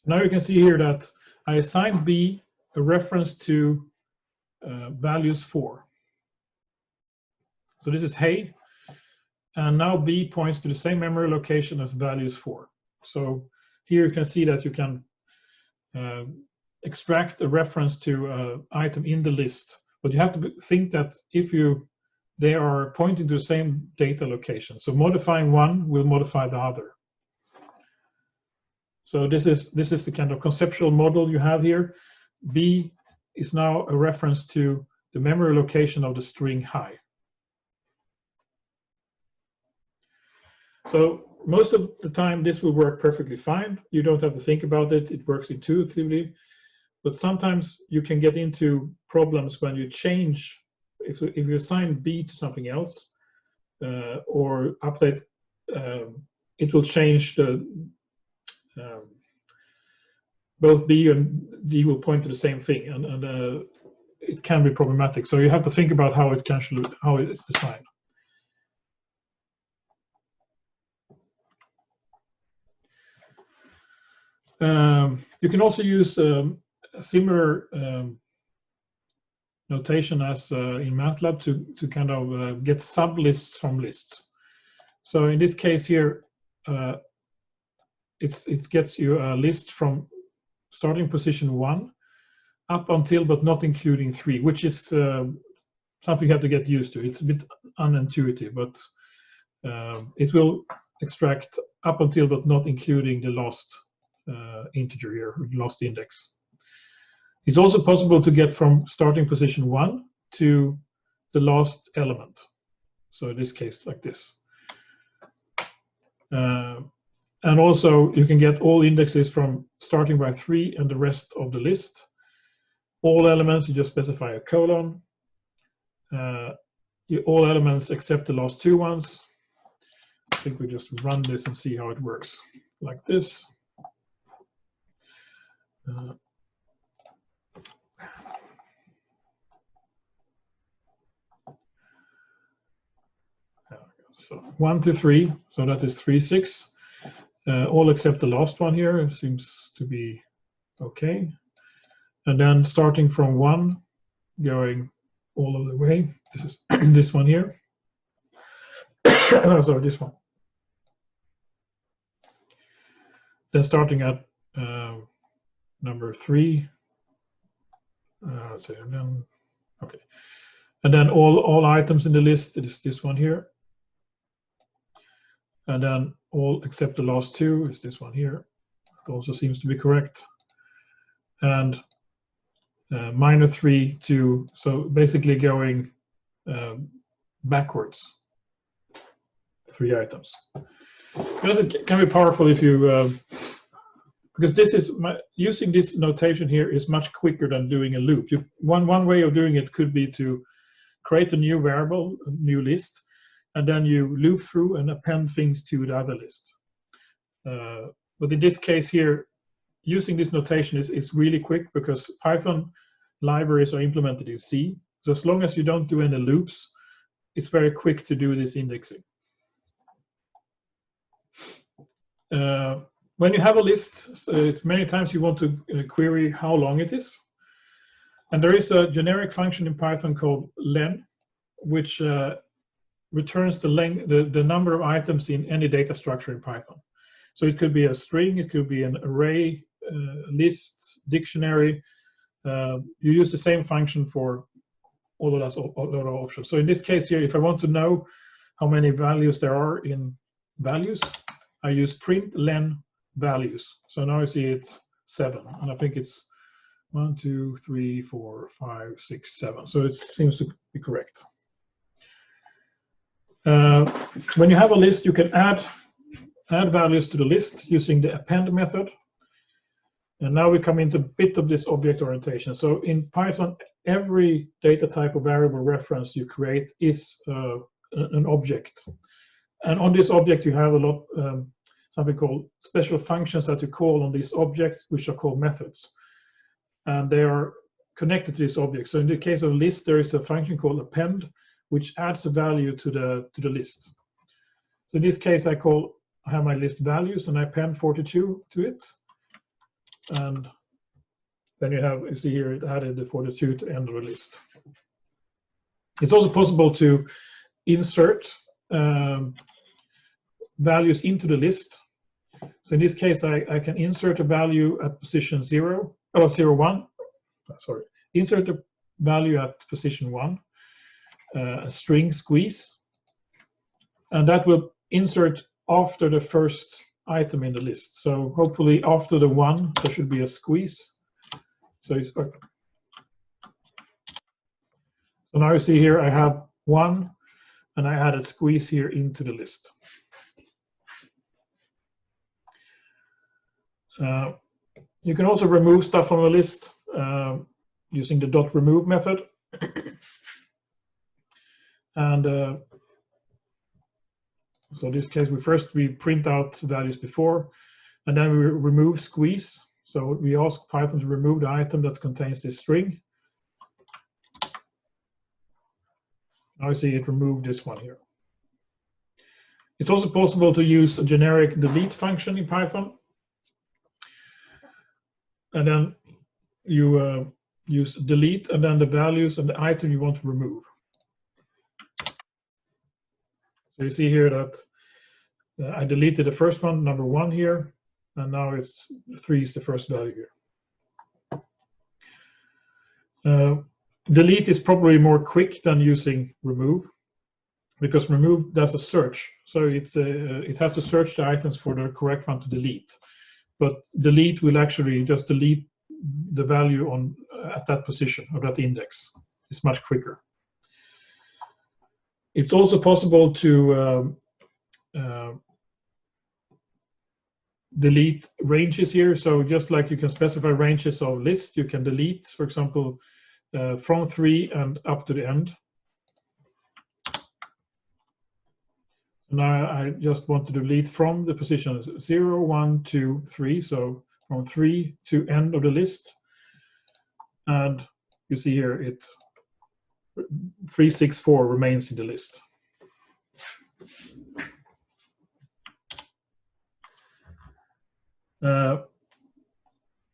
Now you can see here that I assigned b a reference to values 4. So this is hey, and now b points to the same memory location as values 4. So here you can see that you can extract a reference to an item in the list, but you have to think that if they are pointing to the same data location. So modifying one will modify the other. So this is the kind of conceptual model you have here. B is now a reference to the memory location of the string high. So most of the time this will work perfectly fine. You don't have to think about it. It works intuitively. But sometimes you can get into problems when you change, if you assign b to something else or update, it will change the both b and d will point to the same thing, and it can be problematic. So you have to think about how it's designed. You can also use a similar notation as in MATLAB to kind of get sublists from lists. So in this case here, it gets you a list from starting position 1 up until but not including 3, which is something you have to get used to. It's a bit unintuitive, but it will extract up until but not including the last integer here, last index. It's also possible to get from starting position 1 to the last element. So in this case, like this. And also you can get all indexes from starting by 3 and the rest of the list. All elements, you just specify a colon. All elements except the last 2 ones. I think we just run this and see how it works, like this. So 1 to 3, so that is 3, 6. All except the last one here, it seems to be okay. And then starting from 1, going all of the way. This is this one here. Oh, sorry, this one. Then starting at number 3. Let's see, and then okay. And then all items in the list, it is this one here. And then all except the last 2 is this one here. It also seems to be correct. And -3 to, so basically going backwards, 3 items. It can be powerful if you, because this is using this notation here is much quicker than doing a loop. One way of doing it could be to create a new variable, a new list, and then you loop through and append things to the other list. But in this case here, using this notation is really quick because Python libraries are implemented in C. So as long as you don't do any loops, it's very quick to do this indexing. When you have a list, so it's many times you want to query how long it is. And there is a generic function in Python called len, which returns the length, the number of items in any data structure in Python. So it could be a string, it could be an array, list, dictionary. You use the same function for all of those other options. So in this case here, if I want to know how many values there are in values, I use print len values. So now I see it's 7, and I think it's 1, 2, 3, 4, 5, 6, 7. So it seems to be correct. When you have a list, you can add values to the list using the append method. And now we come into a bit of this object orientation. So in Python, every data type or variable reference you create is an object. And on this object, you have a lot, something called special functions that you call on this object, which are called methods. And they are connected to this object. So in the case of a list, there is a function called append, which adds a value to the list. So in this case, I have my list values and I append 42 to it. And then you see here, it added the 42 to the end of the list. It's also possible to insert values into the list. So in this case, I can insert a value at position 0, or 0, 1. Sorry, insert a value at position 1, a string squeeze, and that will insert after the first item in the list. So hopefully after the 1, there should be a squeeze. So now you see here I have 1, and I add a squeeze here into the list. You can also remove stuff from a list using the .remove method. And so in this case, we print out values before, and then we remove squeeze. So we ask Python to remove the item that contains this string. Now you see it removed this one here. It's also possible to use a generic delete function in Python. And then you use delete and then the values and the item you want to remove. So you see here that I deleted the first one, number 1 here, and now it's 3 is the first value here. Delete is probably more quick than using remove, because remove does a search. So it has to search the items for the correct one to delete. But delete will actually just delete the value at that position or that index. It's much quicker. It's also possible to delete ranges here. So just like you can specify ranges of lists, you can delete, for example, from 3 and up to the end. Now I just want to delete from the position 0, 1, 2, 3. So from 3 to end of the list. And you see here, 364 remains in the list.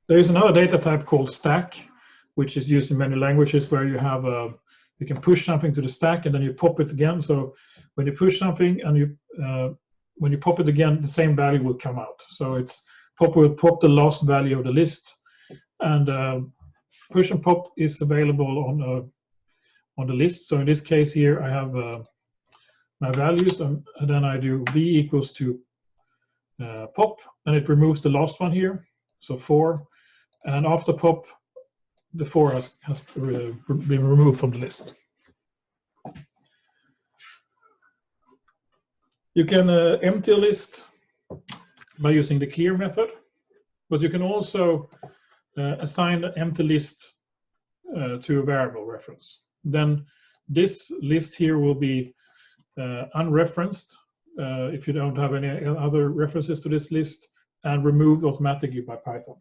There is another data type called stack, which is used in many languages, where you have you can push something to the stack and then you pop it again. So when you push something and when you pop it again, the same value will come out. So it's will pop the last value of the list, and push and pop is available on the list. So in this case here, I have my values, and then I do v equals to pop, and it removes the last one here, so 4. And after pop, the 4 has been removed from the list. You can empty a list by using the clear method, but you can also assign an empty list to a variable reference. Then this list here will be unreferenced if you don't have any other references to this list, and removed automatically by Python.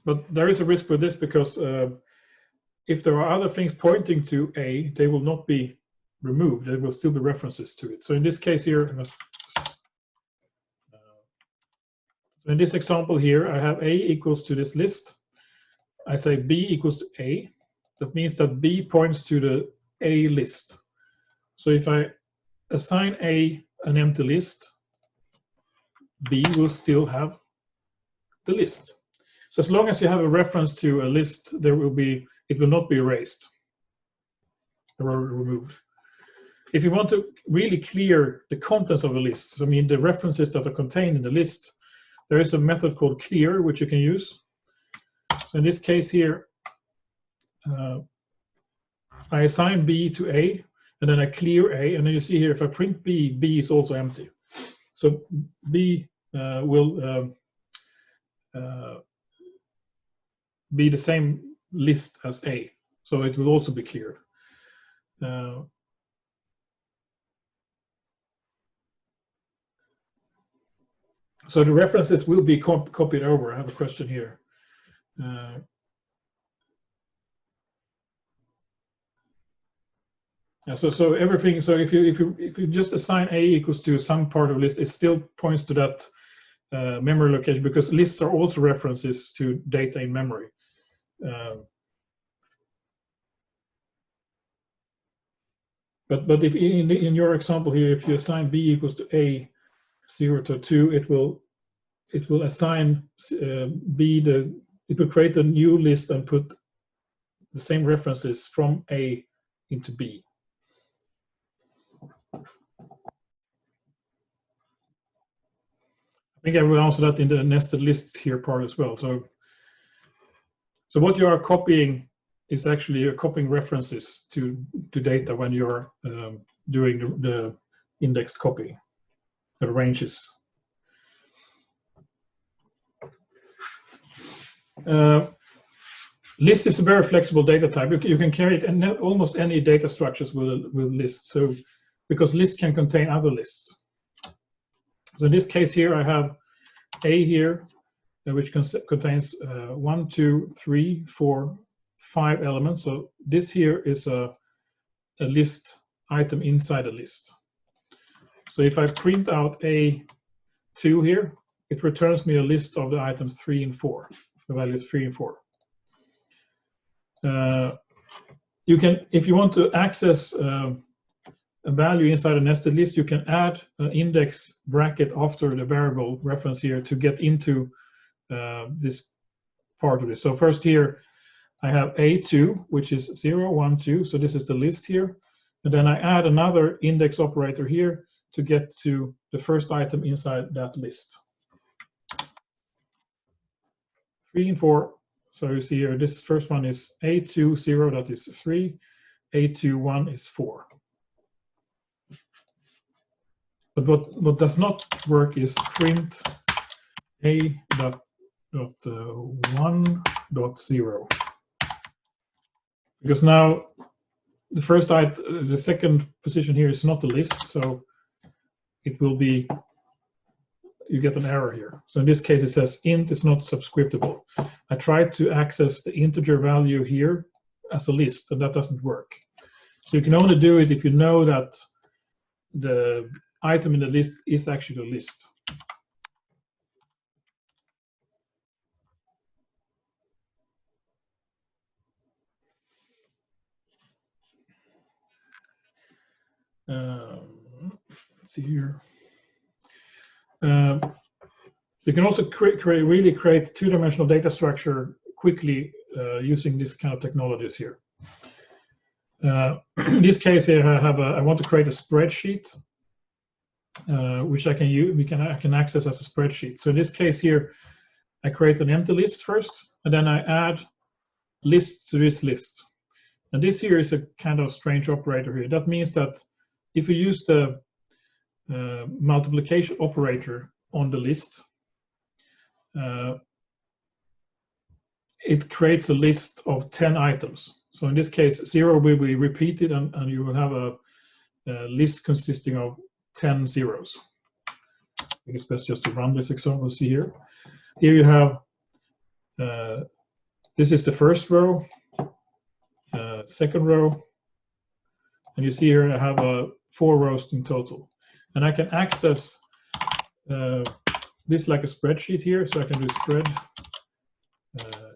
But there is a risk with this, because if there are other things pointing to A, they will not be removed. There will still be references to it. So in this case here, so in this example here, I have A equals to this list. I say B equals to A. That means that B points to the A list. So if I assign A an empty list, B will still have the list. So as long as you have a reference to a list, it will not be erased or removed. If you want to really clear the contents of a list, so I mean the references that are contained in the list, there is a method called clear, which you can use. So in this case here, I assign B to A, and then I clear A, and then you see here, if I print B, B is also empty. So B will be the same list as A, so it will also be cleared. So the references will be copied over. I have a question here. Yeah, so everything. So if you just assign A equals to some part of list, it still points to that memory location, because lists are also references to data in memory. But if in your example here, if you assign B equals to A 0 to 2, it will assign B it will create a new list and put the same references from A into B. I think I will answer that in the nested lists here part as well. So what you are copying is actually you're copying references to data when you're doing the indexed copy, the ranges. List is a very flexible data type. You can carry it in almost any data structures with lists. So because lists can contain other lists. So in this case here, I have A here, which contains 1, 2, 3, 4, 5 elements. So this here is a list item inside a list. So if I print out A2 here, it returns me a list of the items 3 and 4, the values 3 and 4. You can, if you want to access a value inside a nested list, you can add an index bracket after the variable reference here to get into this part of this. So first here, I have A2, which is 0, 1, 2. So this is the list here. And then I add another index operator here to get to the first item inside that list. 3 and 4. So you see here, this first one is A2, 0, that is 3. A2, 1 is 4. But what does not work is print A.1.0. Because now the second position here is not the list, so it will be, you get an error here. So in this case, it says int is not subscriptable. I tried to access the integer value here as a list, and that doesn't work. So you can only do it if you know that the item in the list is actually a list. Let's see here. You can also really create two-dimensional data structure quickly using this kind of technologies here. In this case here, I want to create a spreadsheet, which I can use. I can access as a spreadsheet. So in this case here, I create an empty list first, and then I add lists to this list. And this here is a kind of strange operator here. That means that if you use the multiplication operator on the list, it creates a list of 10 items. So in this case, 0 will be repeated, and you will have a list consisting of 10 zeros. I think it's best just to run this example. See here. Here you have, this is the first row, second row, and you see here I have 4 rows in total. And I can access this like a spreadsheet here, so I can do spread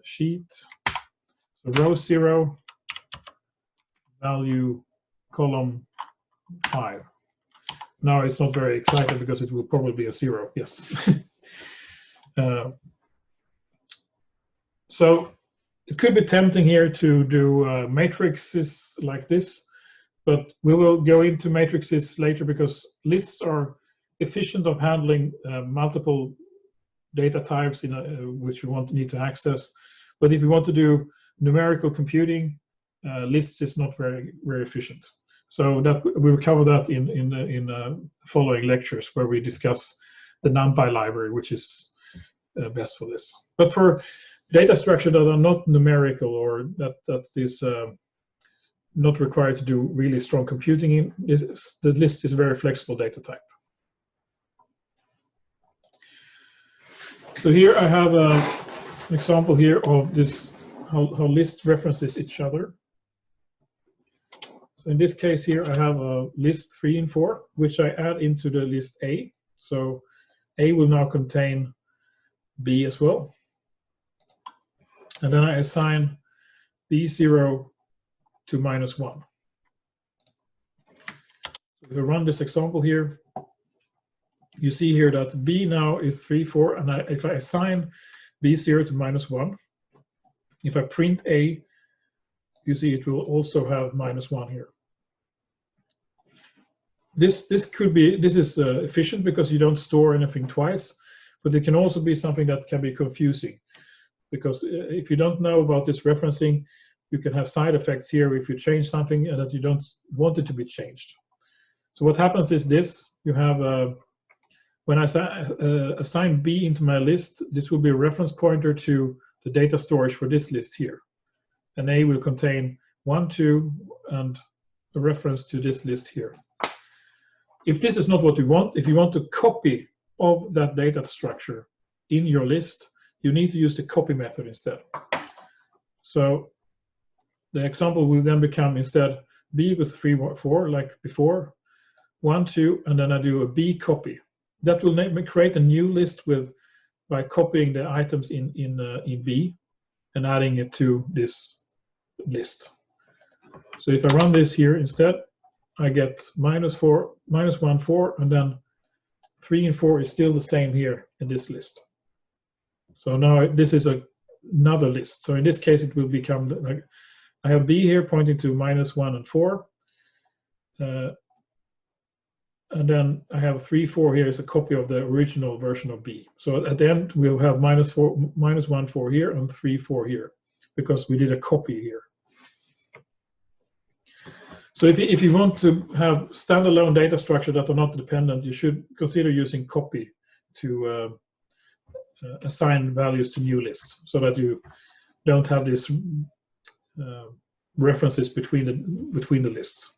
sheet, so row 0, value column 5. Now it's not very exciting because it will probably be a 0, yes. So it could be tempting here to do matrices like this, but we will go into matrices later because lists are efficient of handling multiple data types which we need to access. But if you want to do numerical computing, lists is not very efficient. So that we will cover that in following lectures where we discuss the NumPy library, which is best for this. But for data structure that are not numerical or that is not required to do really strong computing, the list is a very flexible data type. So here I have an example here of this, how lists references each other. So in this case here I have a list 3 and 4, which I add into the list A. So A will now contain B as well. And then I assign B0 to -1. So if I run this example here, you see here that B now is 3, 4, and if I assign B0 to -1, if I print A, you see it will also have -1 here. This is efficient because you don't store anything twice, but it can also be something that can be confusing, because if you don't know about this referencing, you can have side effects here if you change something and that you don't want it to be changed. So what happens is this: you have when I assign B into my list, this will be a reference pointer to the data storage for this list here, and A will contain 1, 2, and a reference to this list here. If this is not what you want, if you want a copy of that data structure in your list, you need to use the copy method instead. So the example will then become, instead, B was 3, 4, like before, 1, 2, and then I do a B copy. That will create a new list by copying the items in B and adding it to this list. So if I run this here instead, I get -4, -1, 4, and then 3 and 4 is still the same here in this list. So now this is another list. So in this case, it will become like, I have B here pointing to -1 and 4. And then I have 3, 4 here is a copy of the original version of B. So at the end, we'll have -1, 4 here and 3, 4 here, because we did a copy here. So if you want to have standalone data structure that are not dependent, you should consider using copy to assign values to new lists, so that you don't have this references between the lists.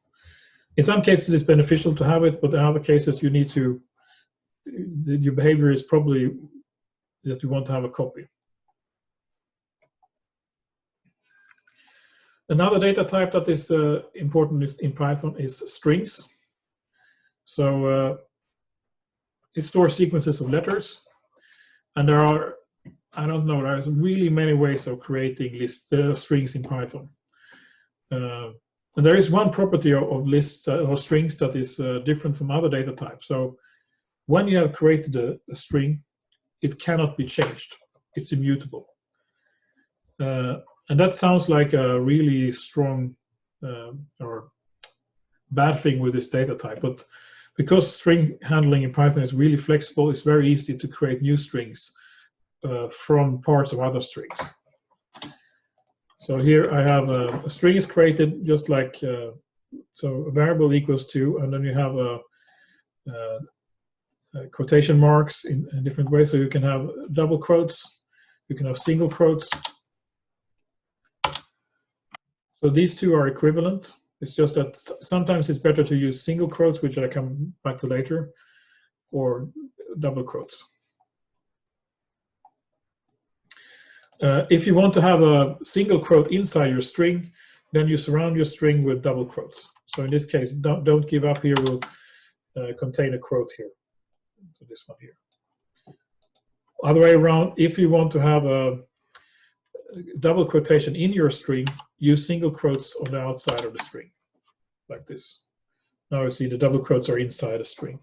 In some cases, it's beneficial to have it, but in other cases, you need to. Your behavior is probably that you want to have a copy. Another data type that is important in Python is strings. So it stores sequences of letters, and there are, I don't know, there's really many ways of creating strings in Python. And there is one property of lists or strings that is different from other data types. So when you have created a string, it cannot be changed. It's immutable. And that sounds like a really strong or bad thing with this data type. But because string handling in Python is really flexible, it's very easy to create new strings from parts of other strings. So here I have a string is created just like, so a variable equals to, and then you have quotation marks in different ways. So you can have double quotes, you can have single quotes. So these two are equivalent. It's just that sometimes it's better to use single quotes, which I come back to later, or double quotes. If you want to have a single quote inside your string, then you surround your string with double quotes. So in this case, don't give up here will contain a quote here. So this one here. Other way around, if you want to have a double quotation in your string, use single quotes on the outside of the string, like this. Now you see the double quotes are inside a string.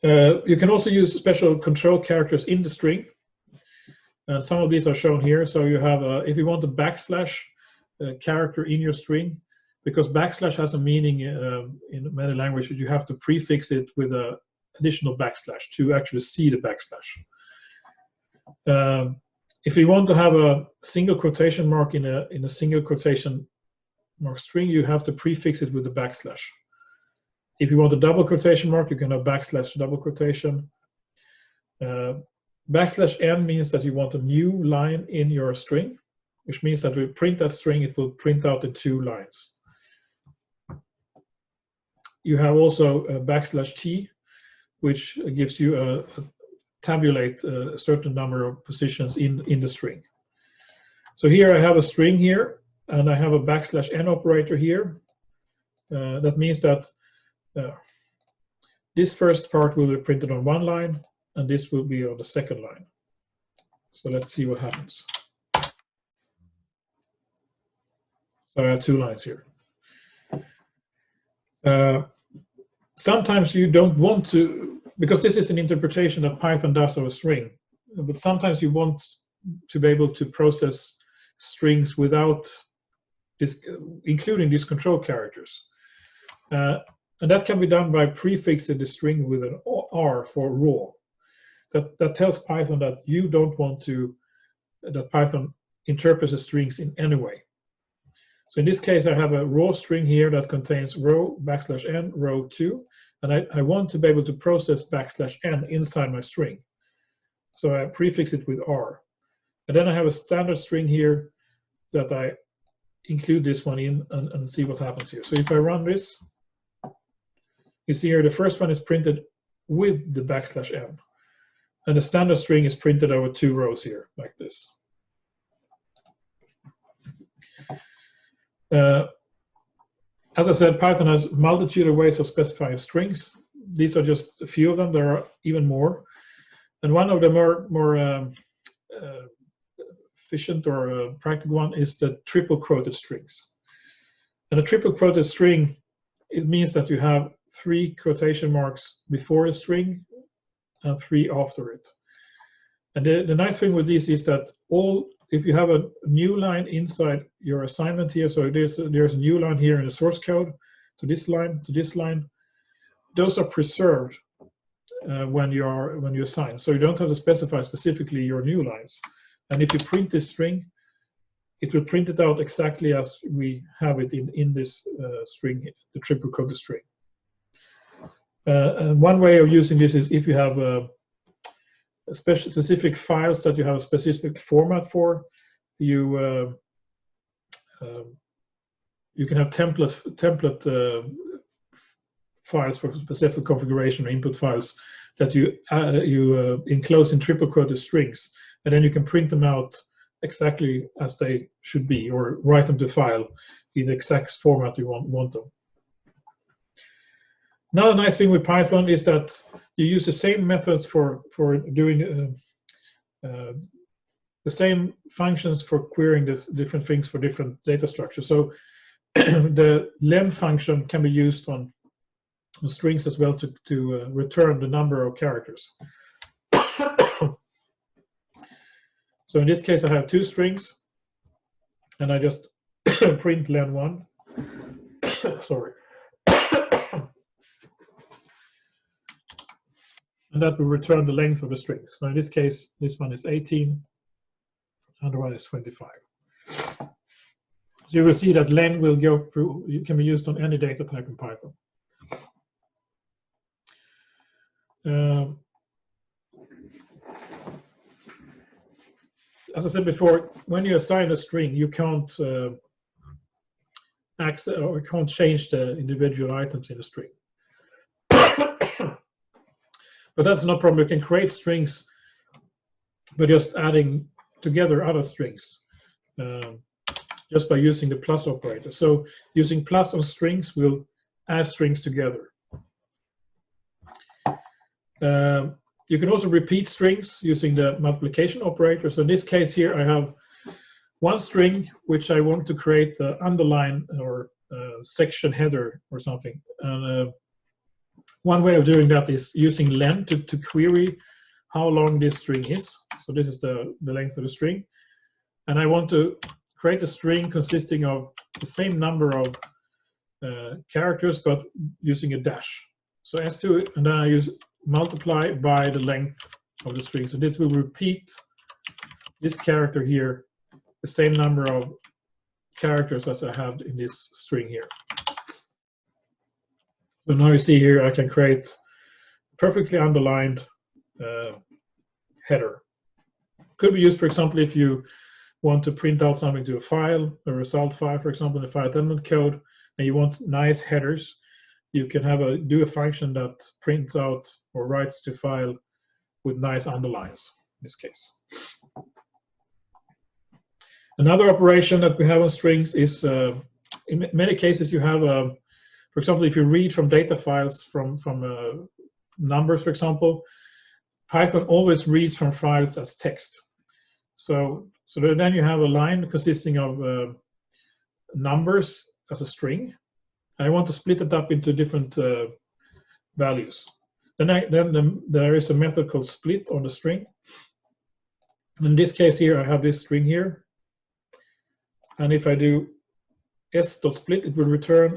You can also use special control characters in the string. And some of these are shown here. So you have, if you want a backslash character in your string, because backslash has a meaning in many languages, you have to prefix it with an additional backslash to actually see the backslash. If you want to have a single quotation mark in a single quotation mark string, you have to prefix it with a backslash. If you want a double quotation mark, you can have backslash double quotation. Backslash n means that you want a new line in your string, which means that when we print that string, it will print out in 2 lines. You have also a backslash t, which gives you a tabulate a certain number of positions in the string. So here I have a string here, and I have a backslash n operator here. That means that this first part will be printed on 1 line, and this will be on the 2nd line. So let's see what happens. So I have 2 lines here. Sometimes you don't want to, because this is an interpretation that Python does of a string, but sometimes you want to be able to process strings without this, including these control characters. And that can be done by prefixing the string with an R for raw. That tells Python that you don't want to, that Python interprets the strings in any way. So in this case, I have a raw string here that contains row backslash n, row 2, and I want to be able to process backslash n inside my string. So I prefix it with R. And then I have a standard string here that I include this one in and see what happens here. So if I run this, you see here the first one is printed with the backslash n. And the standard string is printed over 2 rows here, like this. As I said, Python has a multitude of ways of specifying strings. These are just a few of them. There are even more. And one of the more efficient or practical one is the triple quoted strings. And a triple quoted string, it means that you have 3 quotation marks before a string and 3 after it. And the nice thing with this is that if you have a new line inside your assignment here, so there's a new line here in the source code to this line, those are preserved when you assign. So you don't have to specify specifically your new lines. And if you print this string, it will print it out exactly as we have it in this string, the triple quoted string. And one way of using this is if you have specific files that you have a specific format for, you can have template files for specific configuration or input files that you enclose in triple quoted strings, and then you can print them out exactly as they should be, or write them to file in the exact format you want them. Another nice thing with Python is that you use the same methods for doing the same functions for querying this different things for different data structures. So the len function can be used on strings as well to return the number of characters. So in this case, I have 2 strings, and I just print len1. Sorry. And that will return the length of the strings. So in this case, this one is 18, and the one is 25. So you will see that len will go through, it can be used on any data type in Python. As I said before, when you assign a string, you can't access or can't change the individual items in a string. But that's no problem. You can create strings by just adding together other strings, just by using the plus operator. So using plus on strings will add strings together. You can also repeat strings using the multiplication operator. So in this case here, I have one string which I want to create an underline or section header or something. And one way of doing that is using len to query how long this string is. So this is the length of the string. And I want to create a string consisting of the same number of characters, but using a dash. So S2, and then I use multiply by the length of the string. So this will repeat this character here, the same number of characters as I have in this string here. So now you see here I can create perfectly underlined header. Could be used, for example, if you want to print out something to a file, a result file, for example, in the file element code, and you want nice headers. You can do a function that prints out or writes to file with nice underlines in this case. Another operation that we have on strings is, in many cases, you have, for example, if you read from data files from numbers, for example, Python always reads from files as text. So then you have a line consisting of numbers as a string. I want to split it up into different values. Then there is a method called split on the string. In this case here, I have this string here. And if I do s.split, it will return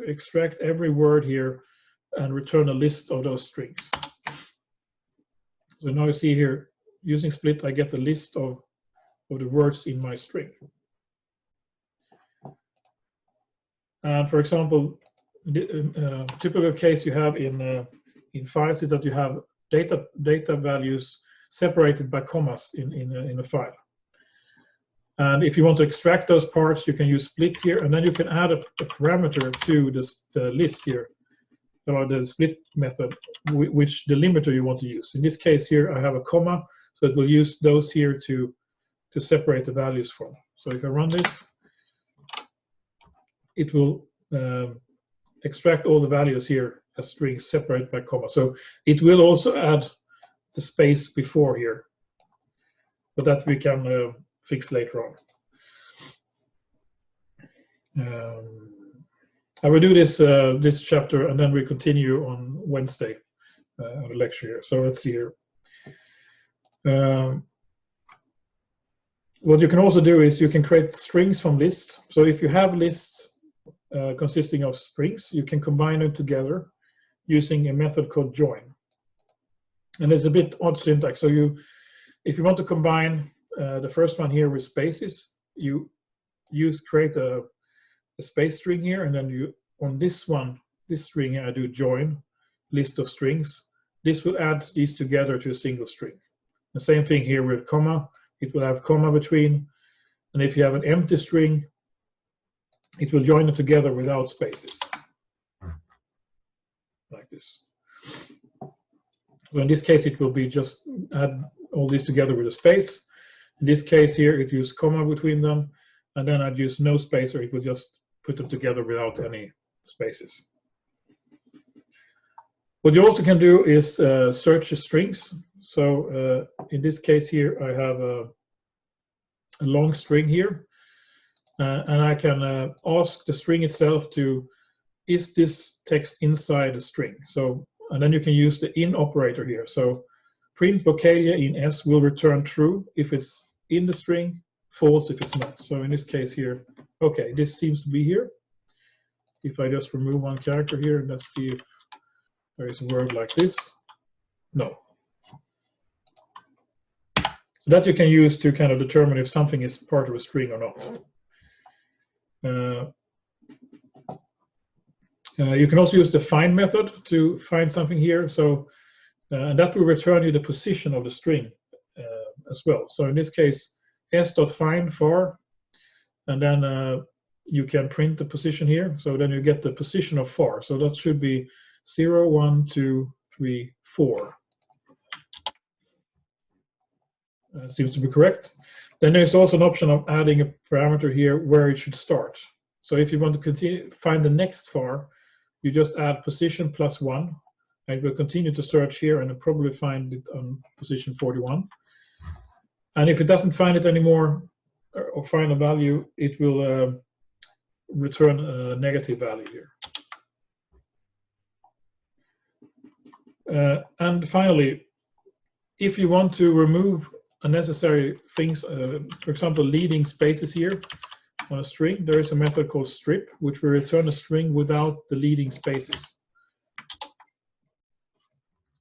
extract every word here and return a list of those strings. So now you see here, using split, I get a list of the words in my string. And for example, the typical case you have in files is that you have data values separated by commas in a file. And if you want to extract those parts, you can use split here, and then you can add a parameter to the list here, or the split method, which delimiter you want to use. In this case here, I have a comma, so it will use those here to separate the values from. So if I run this, it will extract all the values here as strings separated by comma. So it will also add the space before here, but that we can fix later on. I will do this chapter, and then we continue on Wednesday on the lecture here. So let's see here. What you can also do is you can create strings from lists. So if you have lists consisting of strings, you can combine them together using a method called join. And it's a bit odd syntax. So if you want to combine the first one here with spaces, you create a space string here, and then you on this string here, I do join list of strings. This will add these together to a single string. The same thing here with comma. it will have comma between, and if you have an empty string, it will join it together without spaces, like this. So in this case, it will be just add all these together with a space. In this case here, it uses comma between them, and then I'd use no space, or it will just put them together without any spaces. What you also can do is search the strings. So in this case here, I have a long string here, and I can ask the string itself to, is this text inside a string? So, and then you can use the in operator here. So print vocalia in S will return true if it's in the string, false if it's not. So in this case here, okay, this seems to be here. If I just remove one character here, let's see if there is a word like this. No. So that you can use to kind of determine if something is part of a string or not. You can also use the find method to find something here. So, and that will return you the position of the string as well. So in this case, s.find far, and then you can print the position here. So then you get the position of far. So that should be 0, 1, 2, 3, 4. Seems to be correct. Then there's also an option of adding a parameter here where it should start. So if you want to continue find the next far, you just add position +1, and it will continue to search here and it'll probably find it on position 41. And if it doesn't find it anymore or find a value, it will return a negative value here. And finally, if you want to remove unnecessary things, for example, leading spaces here on a string, there is a method called strip, which will return a string without the leading spaces.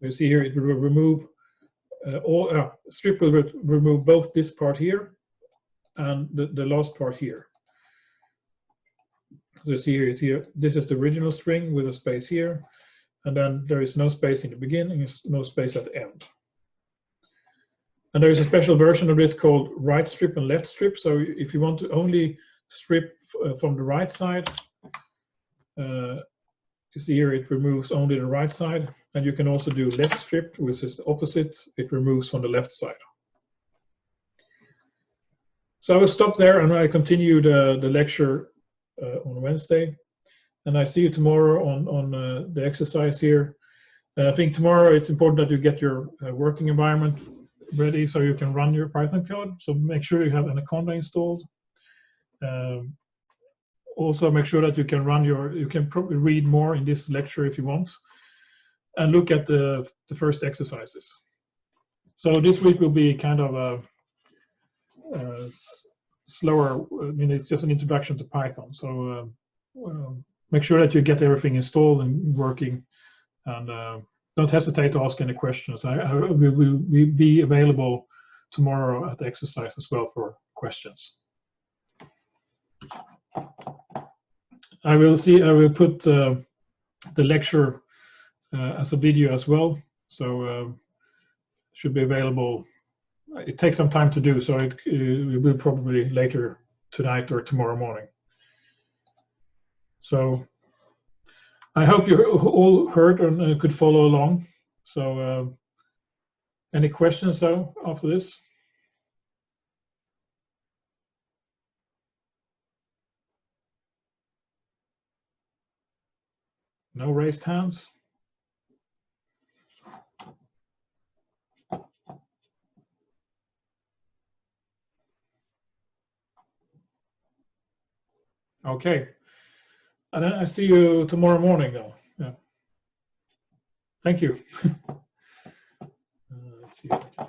You see here, it will remove strip will remove both this part here and the last part here. So you see here, this is the original string with a space here, and then there is no space in the beginning, no space at the end. And there is a special version of this called right strip and left strip. So if you want to only strip from the right side, you see here it removes only the right side. And you can also do left strip, which is the opposite. It removes from the left side. So I will stop there and I continue the lecture on Wednesday. And I see you tomorrow on the exercise here. I think tomorrow it's important that you get your working environment ready so you can run your Python code. So make sure you have Anaconda installed. Also make sure that you can run you can probably read more in this lecture if you want, and look at the first exercises. So this week will be kind of a slower, I mean, it's just an introduction to Python. So make sure that you get everything installed and working, and don't hesitate to ask any questions. I will be available tomorrow at the exercise as well for questions. I will put the lecture as a video as well, so should be available. It takes some time to do, so it will probably later tonight or tomorrow morning. So I hope you all heard and could follow along. So any questions though after this? No raised hands? Okay. And then I see you tomorrow morning though. Yeah. Thank you. Let's see if I can